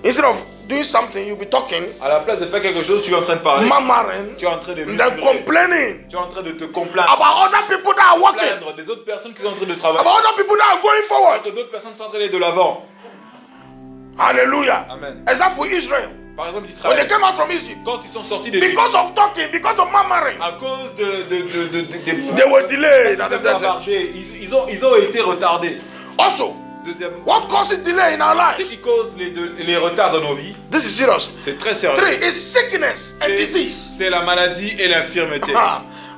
Instead of doing something, you'll be talking, À la place de faire quelque chose, tu es en train de parler. murmuring, Tu es en train de and then murmurer. complaining Tu es en train de te complaindre. about other people that are working, Plaindre des autres personnes qui sont en train de travailler. about other people that are going forward. Que d'autres personnes sont en train d'aller de l'avant. Hallelujah. Amen. Example, Israel. Par exemple, When they Israël. came out from Egypt, Quand ils sont sortis d'Égypte, because of talking, because of murmuring, à cause they were delayed at the desert. ils ont été retardés. Also, Deuxième, what causes delay in our ce lives? qui cause les retards dans nos vies, This is serious. c'est très sérieux. 3 is sickness and disease. C'est la maladie et l'infirmité.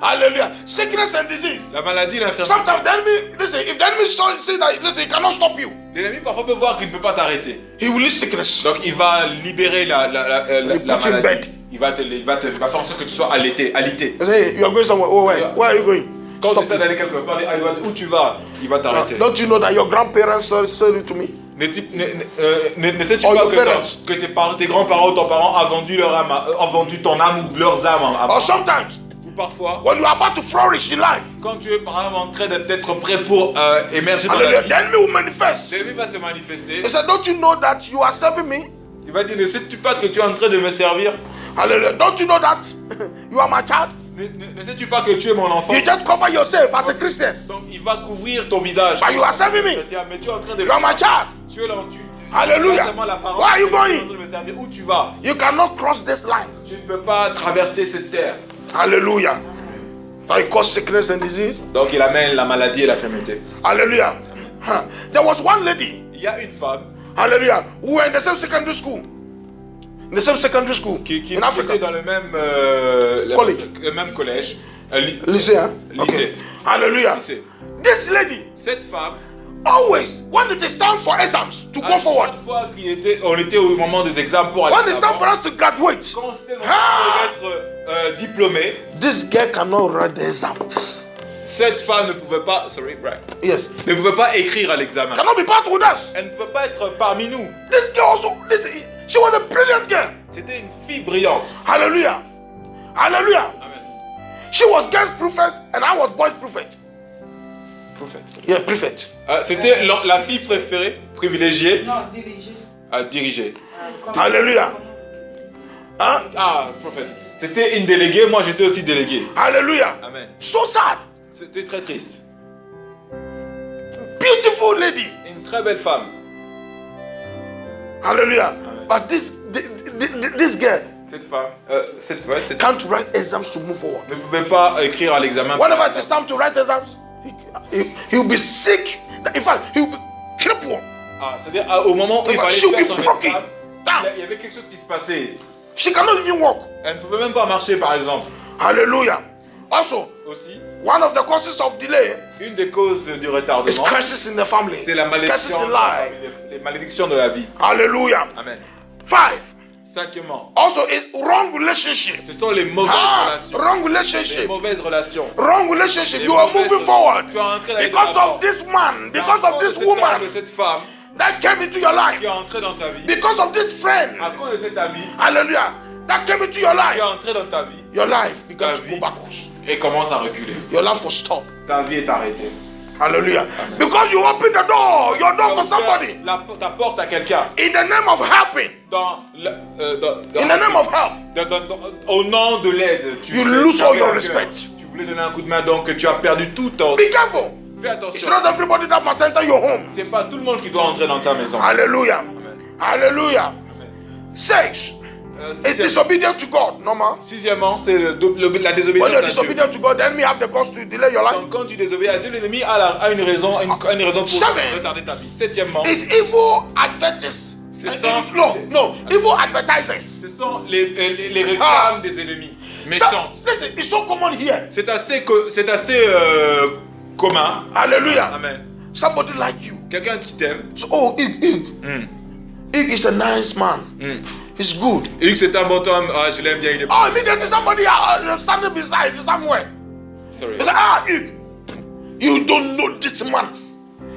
Hallelujah. Sickness and disease. La maladie et l'infirmité. Sometimes the enemy, listen, if the enemy see that, listen, he cannot stop you. L'ennemi parfois peut voir qu'il ne peut pas t'arrêter. He will release sickness. Donc il va libérer la put you in bed. maladie. Il va faire en sorte que tu sois alité. They say, you are going somewhere. Oh, where are you going? Quand tu Stop essaies you. d'aller quelque part, où tu vas, il va t'arrêter. Don't you know that your grandparents sold it to me? Ne sais-tu Or pas your parents. que tes grands-parents ou ton parent a vendu ton âme ou leurs âmes Or sometimes, ou parfois, when you are about to flourish in life, quand tu es par exemple en train d'être prêt pour émerger dans la hallelujah, vie, the enemy will manifest. l'ennemi va se manifester. He said, don't you know that you are serving me? Il va dire, ne sais-tu pas que tu es en train de me servir? Hallelujah. Don't you know that you are my child? Ne sais-tu pas que tu es mon enfant? You just cover yourself as a Christian. Donc il va couvrir ton visage. But you are serving me. Mais tu es en train de... You are my child. Tu es là, Hallelujah. tu as seulement la parole. Where are you Tu es en going? train de me servir. Où tu vas? You cannot cross this line. Tu ne peux pas traverser cette terre. Hallelujah. So he caused sickness and disease. Donc il amène la maladie et l'infirmité. Hallelujah. There was one lady, Il y a une femme hallelujah, who were in the same secondary school. In the same secondary school qui in Africa. était dans le même College. le même collège, Lycée, hein? Lycée. Hallelujah. lycée. This lady, Cette femme, always, when it is time for exams to go à forward, chaque fois on était au moment des examens pour aller when it's time de for l'avant, us to graduate, quand c'était le moment d'être diplômé, this girl cannot write the exams. cette femme ne pouvait pas, Yes. ne pouvait pas écrire à l'examen. Cannot be part with us. Elle ne pouvait pas être parmi nous. This girl also, she was a brilliant girl. C'était une fille brillante. Hallelujah. Hallelujah. Amen. She was girls prefect and I was boys prefect. Prophète. Yeah, prefect. C'était la fille préférée, privilégiée, Non, dirigé. à diriger. Hallelujah. Huh? Ah, prophète. C'était une déléguée, moi j'étais aussi délégué. Hallelujah. Amen. So sad. C'était très triste. Beautiful lady. Une très belle femme. Hallelujah. Amen. But this girl, Cette femme, cette can't write exams to move forward. ne pouvait pas écrire à l'examen. Whenever it is time to write exams, he'll be sick. In fact, he'll be crippled. Ah, c'est-à-dire au moment où il fallait She'll faire be son broken examen, down. il y avait quelque chose qui se passait. She cannot even walk. Elle ne pouvait même pas marcher, par exemple. Hallelujah. Also, Aussi, one of the causes of delay une des causes du is retardement, curses in the family. c'est la Curses malédiction, in life. les malédictions de la vie. Hallelujah. Amen. 5. Cinquièmement, Also, it's wrong relationship. ce sont les mauvaises relations. Wrong Les relationship. mauvaises relations. Wrong relationship. Les You are mauvaises- moving forward Tu es entré dans les because rapports. of this man, because À of cause this de cette femme, woman de cette femme that came into your life, qui est entrée dans ta vie, because of this friend. à cause de cet ami Hallelujah. That came into your qui life. est entré dans ta vie Your life began Ta to vie. go backwards. et commence à reculer. Your life will stop. Ta vie est arrêtée. Hallelujah. Because you open the door, your door for somebody. Ta porte à quelqu'un. In the name of helping. In the name of help. Au nom de l'aide, You lose all your avais un respect. cœur. Tu voulais donner un coup de main, donc tu as perdu tout ton. Be careful. Fais It's attention. not everybody that must enter your home. C'est pas tout le monde qui doit entrer dans ta maison. Hallelujah. Amen. Hallelujah. Amen. 6. It's Sixièmement, disobedient to God. Normal. sixièmement, c'est la When désobéissance you're à Dieu. disobedient to God, the enemy have the cause to delay your life. Donc quand tu désobéis à Dieu, l'ennemi a une raison pour Seven. retarder ta vie. Septièmement, It's evil advertises. C'est ça. No. Evil advertisers. ce sont les réclames des ennemis méchantes. Listen, it's so common here. C'est assez commun. Hallelujah. Amen. Somebody like you. Quelqu'un qui t'aime. So, oh, Ig is a nice man. He's good. Et que c'est un bon homme, ah, je l'aime bien, il est. Oh, immediately somebody standing beside you somewhere. Sorry. He said, Ig, you don't know this man.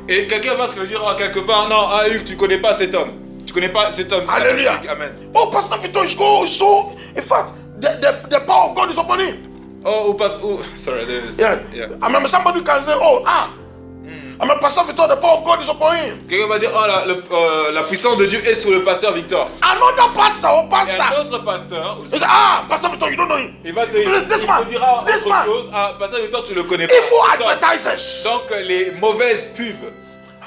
Et quelqu'un va te le dire quelque part, non, Hugues, tu connais pas cet homme. Tu connais pas cet homme. Hallelujah. Amen. Oh, Pastor Vito is go so. In fact, the power of God is upon him. Sorry, there is. Yeah. I remember somebody can say, I mean, Pastor Vito, the power of God is upon him. Quelqu'un va dire, la puissance de Dieu est sur le pasteur Victor. Another pastor or Et pastor. un autre pasteur He aussi. said, Pastor Vito, you don't know him. Il va te This man, dira this autre man. chose. Ah, pasteur Victor, tu le connais pas. Evil C'est toi. advertisers. Donc les mauvaises pubs.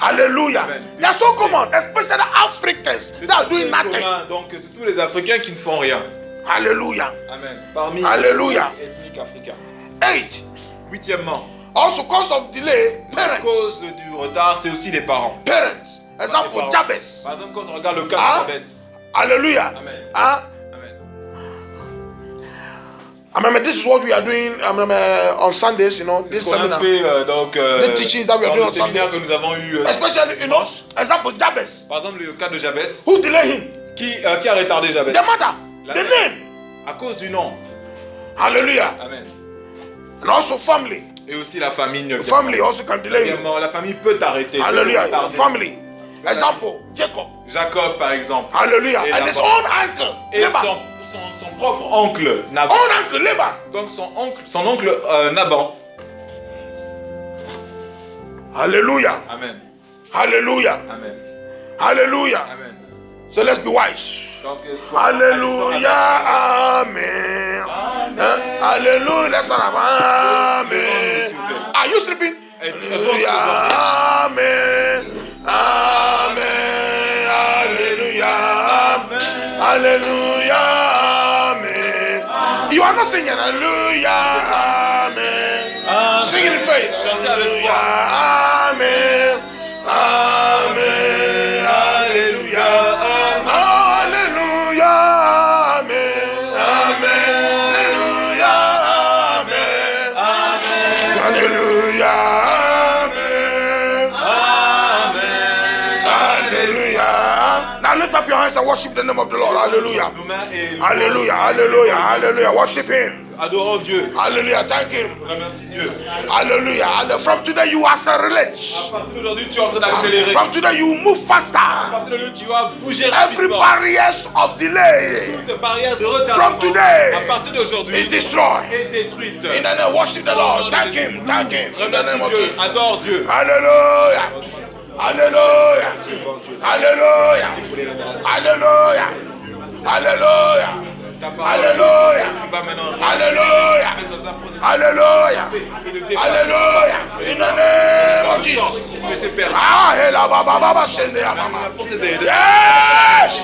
Hallelujah. Amen. They're so common, especially Africans C'est that are assez doing nothing. commun. Donc c'est tous les Africains qui ne font rien. Hallelujah. Amen. Parmi Hallelujah. les ethniques africains. 8. Huitièmement, Also, cause of delay, à parents. cause du retard, c'est aussi les parents. Parents. Example, parents. Jabez. Par exemple, quand on regarde le cas Ah. de Jabez. Hallelujah. Amen. Huh? Amen. I remember this is what we are doing on Sundays, C'est this ce qu'on a seminar. fait The teachings that we are dans doing le on séminaire Sunday. que nous avons eu. Especially, dimanche. example, Jabez. Par exemple, le cas de Jabez. Who delay him? Qui a retardé Jabez? The mother. La The mère. name. À cause du nom. Hallelujah. Amen. And also family. Et aussi la famille. Family also can delay you. Également, la famille peut t'arrêter. peut te Hallelujah. retarder. Family. Example, Jacob. Jacob, par exemple. Hallelujah. Et And his Laban. own uncle. Et Laban. son propre oncle, Naban. Own uncle, Laban. Donc son oncle Naban. Hallelujah. Amen. Hallelujah. Amen. Hallelujah. Amen. So let's be wise. Donc, Hallelujah. Amen. Hallelujah. Let's start. Amen. Are you sleeping? Hallelujah. Amen. Amen. Hallelujah. Hallelujah. Amen. You are not singing. Hallelujah. Amen. Sing in the face. Chantez avec foi. Hallelujah. Amen. Amen. Hallelujah. Hallelujah. Amen. Amen. Hallelujah. Amen. Amen. Hallelujah. Amen. Amen. Hallelujah. Now lift up your hands and worship the name of the Lord. Hallelujah. Nos mains et Hallelujah. Hallelujah. Hallelujah. Worship Him. Adorons Dieu. Hallelujah. Thank Him. Remercie Dieu. Hallelujah. And from today you accelerate. À partir d'aujourd'hui, tu es en train d'accélérer. From today you move À faster. partir d'aujourd'hui, tu vas bouger Every rapidement. barriers of delay Toute barrière de retard. From today à partir d'aujourd'hui, is destroyed. est détruite. In the name, worship the Lord. Thank Him. Thank Him. In the name of Remercie Dieu. Jesus. Adore Dieu. Hallelujah. Hallelujah. Hallelujah. Hallelujah. Hallelujah. Ta parole Hallelujah. qui va maintenant Hallelujah. mettre dans un processus Hallelujah. et de dépasser. Hallelujah. In the name of Jesus. Tu étais perdu. Ah, hela baba baba shende ya Merci mama. pour cette aide. Yes.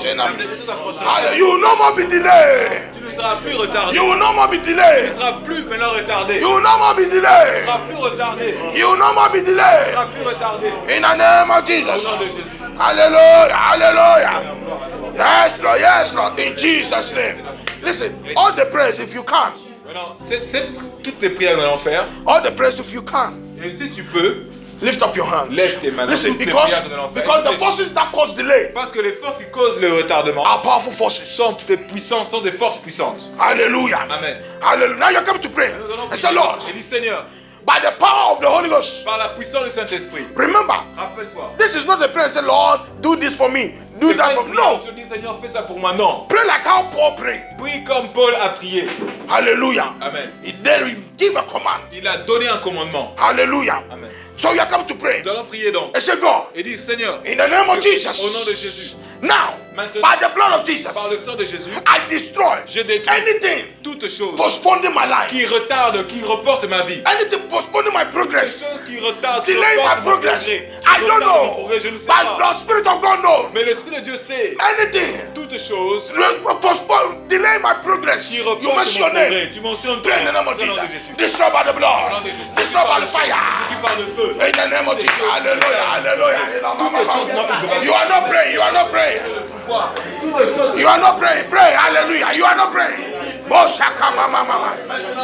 Avec cette affranchissement. Hallelujah. You no more be delayed. Tu ne sera plus retardé. You will no more be Il ne delayed. sera plus maintenant retardé. You will no more be Il ne delayed. sera plus retardé. You will no more be Il ne delayed. sera plus retardé. In the name of Au Jesus. nom de Jésus. Hallelujah. Hallelujah. Yes, Lord. Yes, Lord. In Jesus' name. Listen, all the prayers if you can. Maintenant, toutes les prières que nous allons faire. All the prayers if you can. Et si tu peux, Lift up your hand. lève tes mains. Listen, Toutes les because prières que nous allons faire. the forces that cause delay Parce que les forces qui causent le retardement are powerful forces. sont des forces puissantes. Hallelujah. Amen. Hallelujah. Now you're coming to pray. Nous allons And say, Lord, et dis Seigneur, by the power of the Holy Ghost, par la puissance du Saint-Esprit, remember, rappelle-toi. this is not a prayer. Say, Lord, do this for me. Do C'est pas that une for me. prière No. où tu dis Seigneur, fais ça pour moi. Non. Pray like how Paul prayed. Prie comme Paul a prié. Hallelujah. Amen. Then he give a command. Il a donné un commandement. Hallelujah. Amen. So you are coming to pray. Nous allons prier donc. And say, God, Et dis Seigneur, in the name of Jesus, au nom de Jésus, now, Maintenant, by the blood of Jesus, par le sang de Jésus, I destroy je détruis anything toute chose postponing my life, qui retarde, qui reporte ma vie. anything postponing my Toute progress, chose qui retarde, qui delay my reporte mon progress. progrès. I don't Retarde mon know, progrès, je ne sais but pas. the Spirit of God knows. Mais l'Esprit de Dieu sait. Anything Toute chose postpone, delay my progress. qui You reporte mon mention your name. progrès. Tu mentionnes ton Pray in the name nom. of Au nom de Jesus. Jésus. Destroy by the Au nom blood. de Jésus. Destroy by the fire. Qui par le feu. In the name of Jesus. Hallelujah. Hallelujah. Toutes choses non You are not praying. You are not praying. Toutes choses You are not praying. Pray. Hallelujah. You are not praying.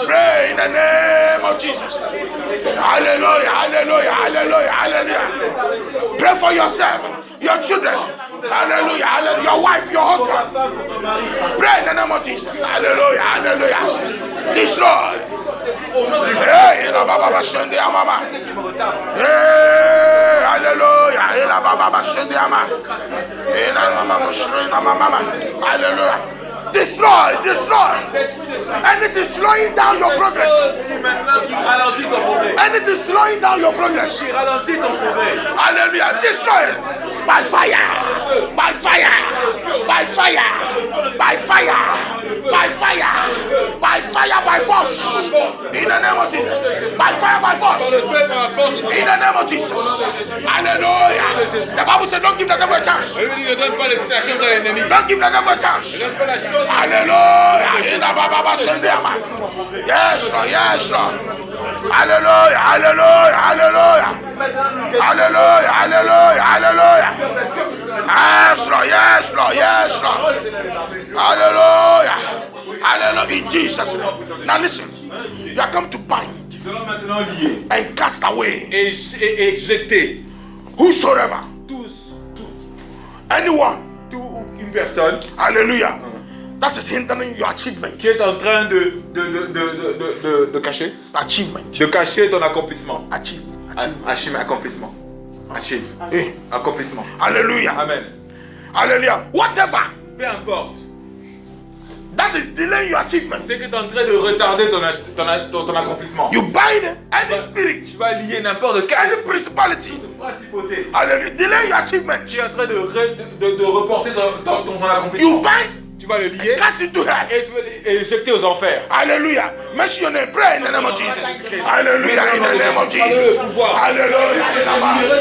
Pray in the name of Jesus. Hallelujah. Hallelujah. Hallelujah. Hallelujah. Pray for yourself, your children. Hallelujah. Hallelujah. Your wife, your husband. Pray in the name of Jesus. Hallelujah. Hallelujah. Destroy. Hey, mama. Hey, hallelujah. Hallelujah. Destroy, destroy. Anything slowing down your progress. qui ralentit ton progrès. Anything slowing down your progress. Qui ralentit ton progrès. Hallelujah. Destroy it. By fire. By fire. By fire. By fire. By fire. By fire, by force. In the name of Jesus. By fire, by force. Par le feu, par la force. In the name of Jesus. Hallelujah. The Bible said, don't give the devil a chance. Je veux dire, ne donne pas la chance à l'ennemi. Don't give the devil a chance. Ne donne pas la chance. Hallelujah. In the Baba Sunday. Yes, Lord. Yes, Lord. Hallelujah. Hallelujah. Hallelujah. Hallelujah. Hallelujah. Hallelujah. Yes, Lord. Yes, Lord. Yes, Lord. Hallelujah. Hallelujah. In Jesus' name. Now listen. You are come to bind Nous allons maintenant lier and cast away et jeter whosoever, tous, anyone, une personne hallelujah, that is hindering your achievement. qui est en train de cacher, Achievement. de cacher ton accomplissement. Achieve. Accomplissement. Achieve. Eh. Accomplissement. Hallelujah. Amen. Hallelujah. Whatever Peu importe. that is delaying your achievement, C'est que tu es en train de retarder ton accomplissement. you bind any spirit, Tu vas lier n'importe quelle any principality, principauté hallelujah, delay your achievement. qui est en train de reporter ton accomplissement. You bind, Tu vas le lier cast it to her. et tu vas les jeter aux enfers. Hallelujah. Mention your name. Pray in the name of Jesus. Hallelujah. In the name of Jesus. Hallelujah.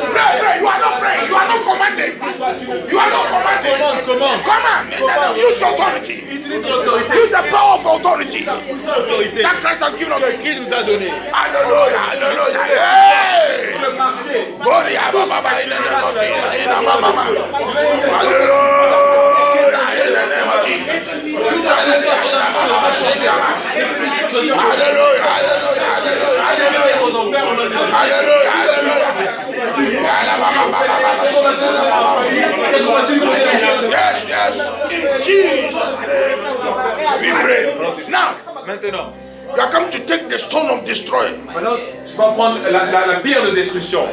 Pray, pray. You are not praying. You are not commanding. You are not commanding. Commande. Command. In the name. Use your authority. Utilise ton autorité. Use the power of authority L'autorité that Christ has given unto que you. Christ nous a donnée. Hallelujah. Hallelujah. Hey. Le marché. Glory, Abba, Baba, in the name of Jesus. In the Mama. Hallelujah. In the name of Jesus. Hallelujah. Hallelujah. Hallelujah. Hallelujah. Yes, yes. In Jesus' name we pray. Now, Maintenant, you are coming to take the stone of destroyer. maintenant, tu vas prendre la pierre de destruction.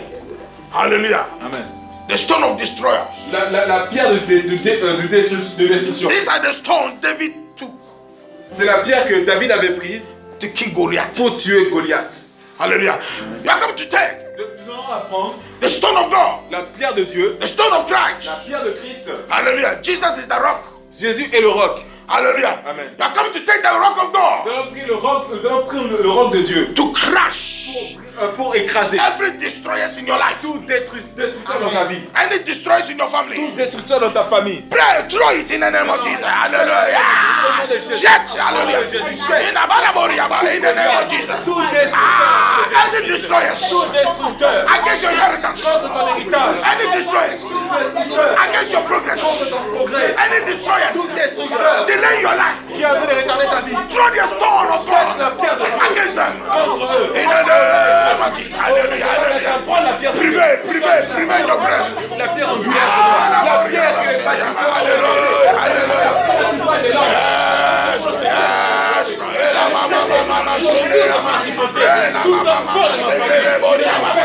Hallelujah. Amen. The stone of destroyer. La pierre de destruction. These are the stones David took C'est la pierre que David avait prise to kill Goliath. pour tuer Goliath. Hallelujah. You are coming to take Nous allons apprendre the stone of God, la pierre de Dieu, the stone of Christ. la pierre de Christ. Hallelujah. Jesus is the rock. Jésus est le roc. Hallelujah. Amen. You are coming to take the rock of God Nous allons prendre le roc de Dieu to crush pour écraser. Every destroyers in your life. Tout destructeur dans ta vie. Any destroyers in your family. Tout destructeur dans ta famille. Pray, throw it in the name of Jesus. Hallelujah. Jet, hallelujah. In the name of Jesus. Tout destructeur. Any destroyers Tout destructeur. against your inheritance. Contre ton héritage. Any destroyers against your progress. Contre ton progrès. Any destroyers Tout destructeur. delay your life. Qui a envie de retarder ta vie. Throw the stone of Jette la God pierre de Dieu against them. contre eux. In the name of Jesus. Hallelujah. Hallelujah. Prends la pierre de Dieu. Privé your prayers. La pierre angulaire, Seigneur. La pierre qui est bâtisseur. Hallelujah. Hallelujah. Tout homme fort de ma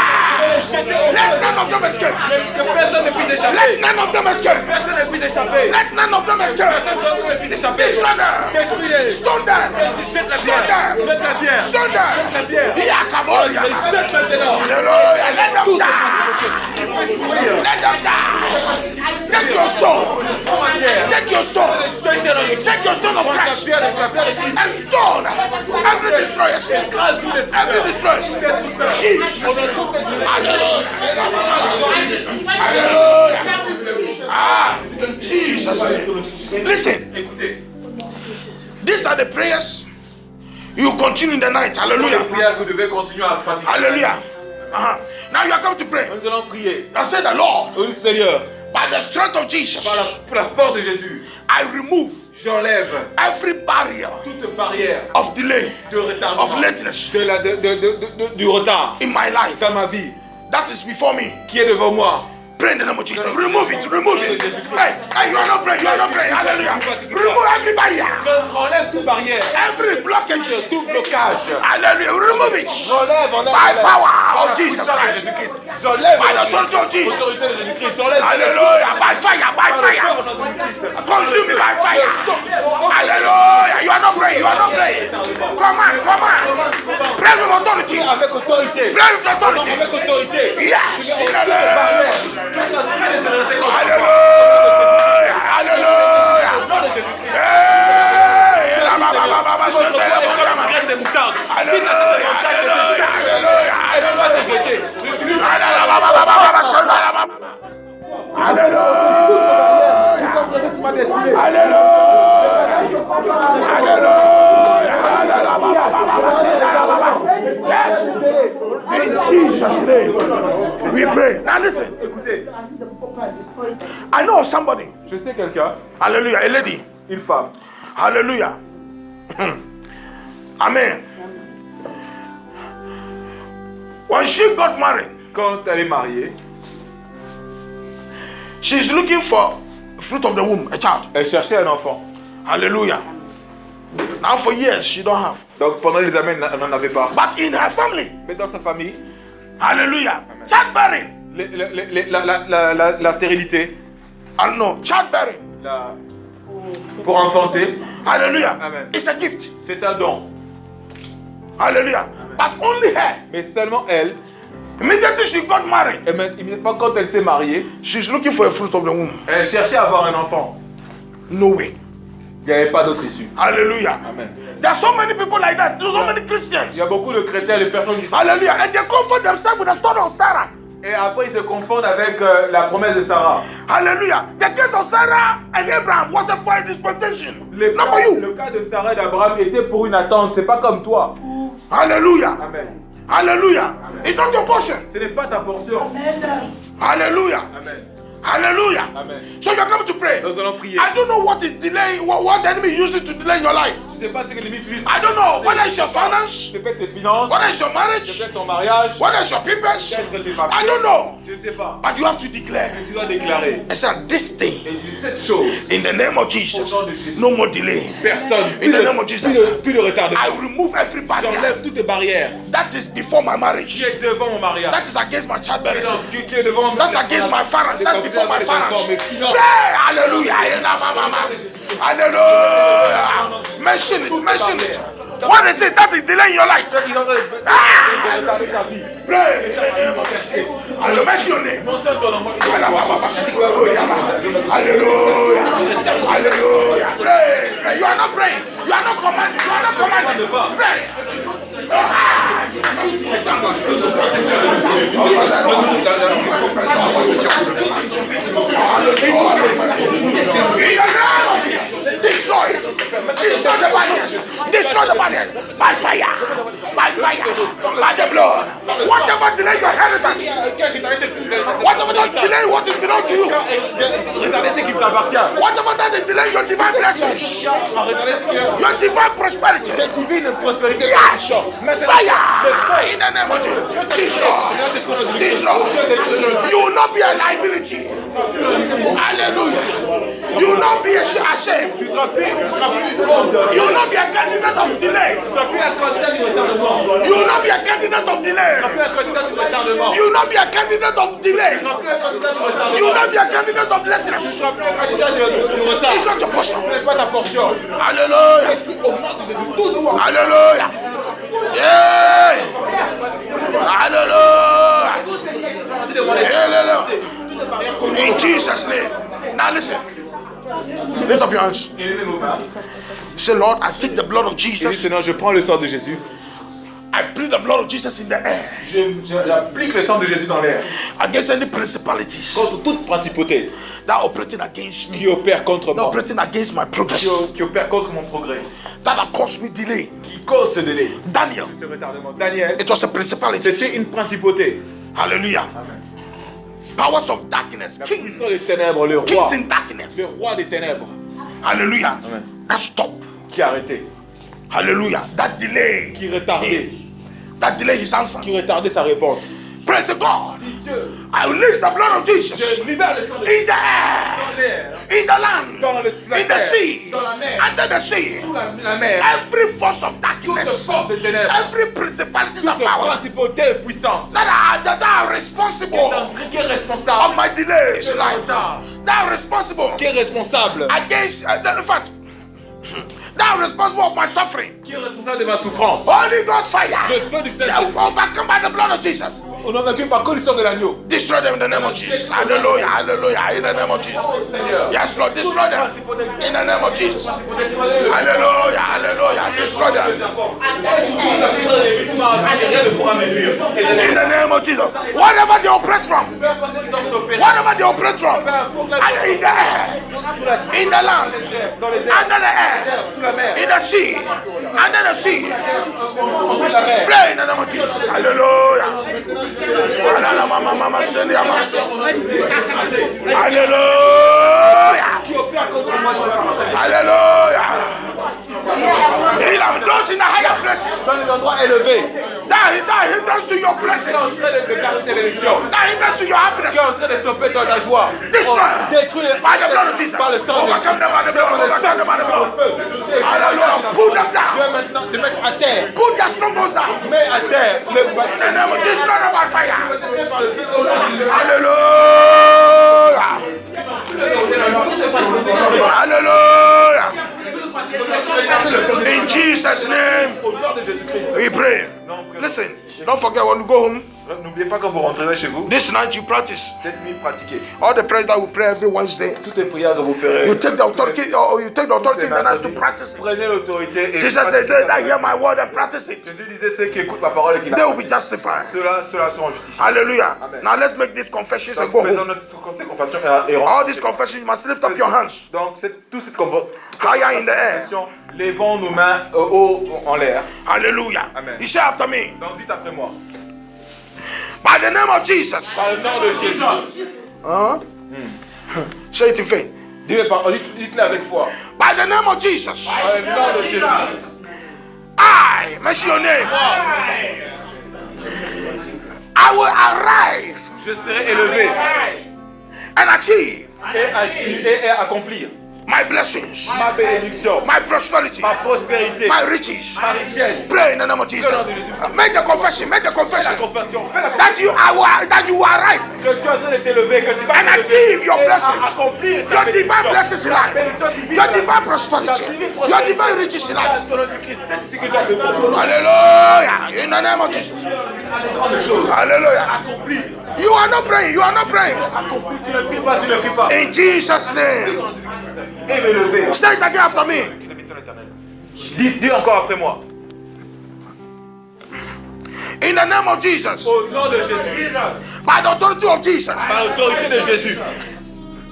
Let none of them escape. Que personne ne puisse échapper. Let none of them escape. Personne ne puisse échapper. Let none of them escape. Personne ne puisse échapper. Destroy them. Détruis-les. Stone them. Jette la Stone pierre. them. Jette la pierre. Stone them. Jette la pierre. Yakaboria. Jette maintenant. Hallelujah. Let them die. Let them die. Take your stone. Prends ma pierre. Take your stone. Take your stone of Prends ta Christ. pierre de Christ. And stone every destroyer. Écrase tous les Every destroyer. Jesus. Hallelujah. Hallelujah. Ah, Jesus. Listen. Écoutez, These are the prayers you continue in the night. les Hallelujah. prières que vous devez continuer à pratiquer. Hallelujah. Now you are coming to pray. Nous allons prier. I said, the Lord, Au Seigneur, by the strength of Jesus, pour la force de Jésus, I remove j'enlève every barrier toute barrière of delay, de retard, of lateness du retard in my life dans ma vie that is before me. qui est devant moi. Pray in the name of Jesus. Remove it. Remove it. Hey, you are not praying. You are not praying. Hallelujah. Remove every barrier. Enlève toute barrière, Every blockage. tout blocage. Hallelujah. Remove it. J'enlève By power of Jesus Christ. Jésus-Christ. J'enlève By the authority of Jesus. l'autorité de Jésus-Christ. J'enlève Hallelujah. By fire. By fire. Consume me by fire. Hallelujah. You are not praying. You are not praying. Come on. Come on. Pray with authority. avec autorité. Pray with authority. Avec autorité. Yes. Barrière. Hallelujah. Hallelujah. Hey. Si votre foi est comme une graine de moutarde, dites à cette montagne de déplacer. Elle doit se jeter. In Jesus' name, we pray. Now listen. Écoutez, I know somebody. je sais quelqu'un, Hallelujah. A lady. une femme. Hallelujah. Amen. When she got married, Quand elle est mariée, she's looking for fruit of the womb, a child. elle cherchait un enfant. Hallelujah. Now for years she don't have. Donc pendant les années, elle n'en avait pas. But in her family, Mais dans sa famille, hallelujah, childbearing. la stérilité, I don't know, childbearing. pour enfanter, Hallelujah. Amen. It's a gift. c'est un don. Hallelujah. But only her. Mais seulement elle, Immediately she got married, et même immédiatement quand elle s'est mariée, she's looking for a fruit of the womb. elle cherchait à avoir un enfant. No way. Il n'y avait pas d'autre issue. Hallelujah. Amen. There are so many people like that. There's so many Christians. Il y a beaucoup de chrétiens et de personnes qui sont... Hallelujah. And they comfort themselves with the story of Sarah. Et après ils se confondent avec la promesse de Sarah. Hallelujah. The case of Sarah and Abraham was a fire dispensation. Not for you. Le cas de Sarah et d'Abraham était pour une attente, c'est pas comme toi. Hallelujah. Amen. Hallelujah. It's not your portion. Ce n'est pas ta portion. Hallelujah. Amen. Hallelujah. Amen. So you're coming to pray. Nous allons prier. I don't know what is delaying, what the enemy uses to delay in your life. Je ne sais pas ce que l'ennemi utilise. I don't know whether it's your finance, C'est peut-être tes finances, whether it's your c'est marriage, peut-être ton mariage, whether it's your papers. peut-être tes I papiers. don't know. Je ne sais pas. But you have to declare. Mais tu dois déclarer. I said this thing Et dis cette chose. in the name of Jesus. Au nom de Jésus. No more delay. Personne. In the name of Jesus. Plus de retard. I remove every barrier J'enlève toutes les barrières that is before my qui marriage. est devant mon mariage. That is against my childbearing. Qui est devant That's against my finance. That's before my finance. Pray, hallelujah. Hallelujah. Mention it. Mention it. What is it that is delaying your life? Ce qui est en train de retarder ta vie. Pray. Alléluia. Mentionné. Alléluia. Alléluia. Pray. Pray. You are not praying. You are not commanding. You are not commanding. Pray. Destroy it. Destroy the barriers. Destroy the barriers. By fire. By fire. By the blood. Whatever delay your inheritance. Whatever that delay what is belong to you. Regardez ce qui t'appartient. Whatever that is delay your divine blessings. Your divine prosperity. Divine prospérité. Yes. Fire. In the name of Jesus. Destroy. Destroy. You will not be a liability. Hallelujah. You will not be ashamed. Tu seras plus honte. You will not be a candidate of delay. Tu seras plus un candidat du retardement. You will not be a candidate of delay. Tu seras plus un candidat du retardement. You will not be a candidate of delay. Tu seras plus un candidat du retardement. You will not be a candidate of Tu lateness. seras plus un candidat du retard. It's not your portion. Ce n'est pas ta portion. Hallelujah. Au nom de Jésus, tout soit. Hallelujah. Yeah. Hallelujah. Hallelujah. Toutes les barrières connues. In Jesus' name. Now listen. Lift up your hands. Élevez vos mains. Say, Lord, I take the blood of Et dis, Jesus. Seigneur, je prends le sang de Jésus. I plead the blood of Jesus in the air J'applique le sang de Jésus dans l'air. against any principalities Contre toute principauté that operating against qui me, opère contre that moi. operating against my progress, Qui opère contre mon progrès. that have caused me delay. Qui cause ce délai. Daniel, Ce retardement. Daniel, it was a principality. c'était une principauté. Hallelujah. Amen. Powers of darkness, La puissance des kings, ténèbres, le roi. kings in darkness. Le roi des ténèbres. Hallelujah. Amen. That stop. Qui a arrêté. Hallelujah. That delay. Qui retardait. That delay his answer. Qui retardait sa réponse. Praise the God. Dieu, I release the blood of Jesus je libère le sang de in the dans air, l'air, in the land, dans la in the terre, sea, dans la mer, under the sea. sous la mer. Every force of Toute darkness, force de ténèbres. every principalities and Toute powers principauté puissante. that are responsible Qui est responsable of my delays de in la life, retard. that are responsible Qui est responsable against, in fact, that are responsible of my suffering. Qui est responsable de ma souffrance. Holy Ghost fire, Le feu du they Saint-Esprit. will overcome by the blood of Jesus. On a vaincu par condition de l'agneau. Destroy them in the name of Jesus. Hallelujah, hallelujah, in the name of Jesus. Seigneur. Yes, Lord, destroy them in the name of Jesus. Hallelujah, hallelujah, destroy them in the name of Jesus. Whatever they operate from, whatever they operate from, and in the air, in the land, under the air, in the sea, under the sea, pray in the name of Jesus. Hallelujah. Hallelujah. Hallelujah. Il a those in the higher places. Dans les endroits élevés. That hinders to your blessing. Qui est en train de cacher tes bénédictions. That hinders to your happiness. Qui est en train de stopper ta joie. Destroy. Détruire By the blood of Jesus. par le sang de Overcome them by the blood. Overcome them by the blood. Hallelujah. Put them Tu vas down. maintenant te mettre à terre. Put their strongholds down. Mets à terre le And then we destroy them by fire. par le feu. Hallelujah. Hallelujah. In Jesus' name, Au nom de Jésus-Christ. we pray. Listen, don't forget when you go home, N'oubliez pas quand vous rentrerez chez vous, this night you practice. cette nuit pratiquez. All the prayers that we pray every Wednesday, Toutes les prières que vous ferez. you take the authority, or you take the authority in the night to practice it. Prenez l'autorité et Jesus said, they that hear my word and practice it, Jésus disait ceux qui écoutent ma parole et qui la they will be pratiquent. justified. Ceux-là seront justifiés. Hallelujah. Amen. Now let's make these confessions and Donc go faisons home. notre confession et All these confessions, you must lift up your hands Donc toute cette higher in the air. confession, levons nos mains haut en l'air. Hallelujah. Amen. You say after me, Donc dites après moi. by the name of Jesus. Par le nom de Jésus. Say it in faith. Dites-le avec foi. By the name of Jesus. Par le nom de Jésus. I, mention your name. I will arise Je serai élevé and achieve et accomplir my blessings, ma bénédiction, my prosperity, ma prospérité, my riches. ma richesse. Pray in the name of Jesus. Make the confession. Make the Fais la confession confession, fais la that you arrive que tu es en train de t'élever, que tu vas and achieve your blessings, accomplir your divine blessings in life, your divine prosperity, your divine riches riches in life. Alléluia. Hallelujah. In the name of Jesus. Hallelujah. Accompli. You are not praying. You are not praying. Accompli, tu ne pries pas, tu ne pries pas. In Jesus' name. Et me lever. Say it again after me. Dis encore après moi. In the name of Jesus. Au nom de Jésus. By the authority of Jesus. Par l'autorité de Jésus.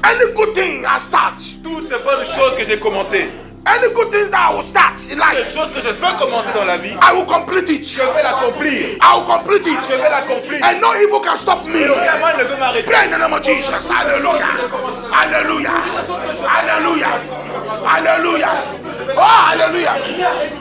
Any good thing I start. Toutes les bonnes choses que j'ai commencées. Any good things that I will start in Les life, choses que je veux commencer dans la vie. I will complete it. Je vais l'accomplir. I will complete it. Je vais l'accomplir. And no evil can stop me. Aucun mal ne peut m'arrêter. Pray in the name of Jesus. Hallelujah. Hallelujah. Hallelujah. Hallelujah. Oh, hallelujah.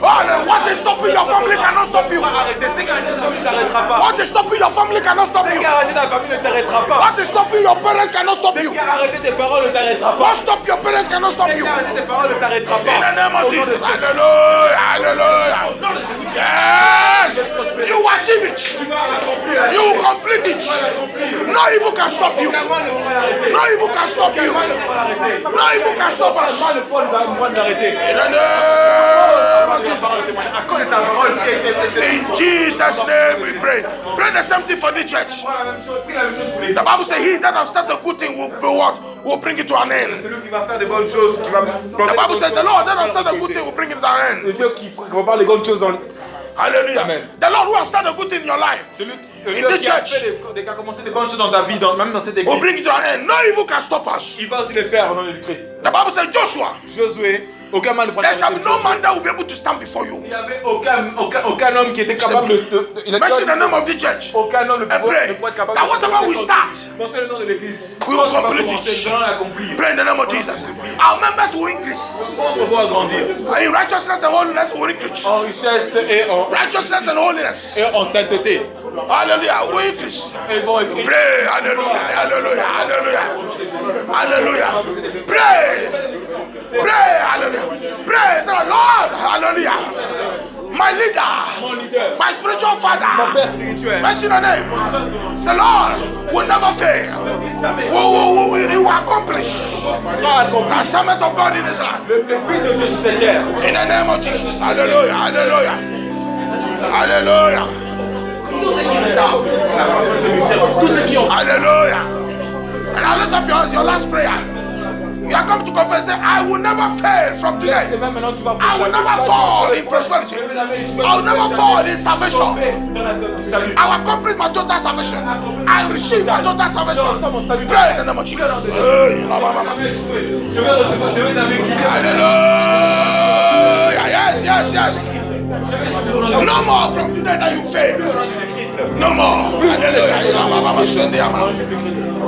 Oh, what is stopping your family cannot stop you. Arrêtez, c'est garanti, ta famille ne t'arrêtera pas. What is stopping your family cannot stop C'est you. garanti, ta famille ne t'arrêtera pas. What is stopping your parents cannot stop C'est you. arrêter tes paroles ne t'arrêtera pas. What stop your parents cannot stop C'est you. garanti, tes paroles ne t'arrêtera pas. In the name of Au nom de Jesus. Jésus. Hallelujah. Hallelujah. Yes. You achieve it. Tu vas l'accomplir. You will complete it. No evil can stop you. Aucun mal ne pourra l'arrêter. No evil can stop you. Aucun mal ne pourra l'arrêter. No evil can stop Aucun us. mal ne pourra nous arrêter. In the name of Ta Jesus. parole témoigne. À cause de ta parole qui a été faite. In Jesus' name we pray. Pray the same thing for the church. Prie la même chose, prie la même chose pour les The Bible says he that has started a good thing will do what? Will bring it to an end. Celui qui va faire des bonnes choses, qui va The Bible says the Lord that has started a good thing will bring it to an end. Le Dieu qui prépare les bonnes choses dans Hallelujah. Amen. The Lord who has started a good thing in your life celui In Dieu the qui a church. fait qui a commencé des bonnes choses dans ta vie, même dans cette will église, bring it to an end. No evil can stop us. il va aussi les faire au nom de Christ. The Bible says Joshua, Josué, aucun mal ne pourra there shall be t'arrêter. no man that will be able to stand before you. Il n'y avait aucun homme qui était capable il a Mention the name of the church. aucun homme ne And pray pourrait être capable that whatever we start, non, c'est le nom de l'église. we will complete it. Nous allons l'accomplir. Pray in the name of Jesus. Our members will increase. On va grandir In righteousness and holiness will increase. en richesse et Righteousness and holiness. en sainteté. Hallelujah. Will increase. Ils vont écrire. Pray. Hallelujah. Hallelujah. Hallelujah. Hallelujah. Pray. Pray. Hallelujah. Pray. Say, Lord. Hallelujah. My Mon leader. leader, My spiritual mon father. père spirituel. Mention the name. Say, Lord, will never fail. He will accomplish Sera accompli. the assignment of God in his life. Le but de Dieu sur cette terre. In the name of Jesus. Hallelujah. Hallelujah. Hallelujah. Tous ceux qui ont Hallelujah. And now lift up your hands, your last prayer. You are coming to confess that I will never fail from today. et même maintenant tu vas I will never fall in prosperity. I will nenever fall in salvation. I will accomplish my total salvation. I receive my total salvation. Pray in the name of Jesus. Hey, la, la, la, la. Je vais avec qui Hallelujah. Yes, yes, yes. No more from today that you fail. No more. Hallelujah.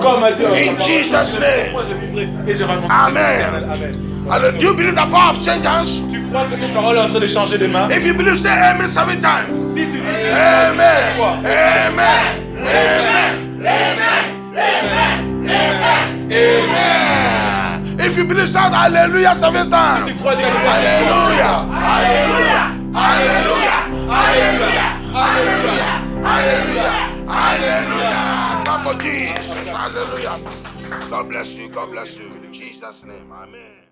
comme a dit In Jesus' name. moi je vivrai et je raconterai. Amen. Amen. Do you believe the power of change hands? Tu crois que cette parole est en train de changer de main? If you believe, say amen 7 times. Si tu dis Amen. Amen. Amen. Amen. Amen. Amen. Amen. If you believe, shout hallelujah 7 times. tu crois, dis Hallelujah. Hallelujah. Hallelujah. Hallelujah. Hallelujah. Hallelujah. Hallelujah. God for Jesus. Hallelujah. God bless you. God bless you. In Jesus' name. Amen.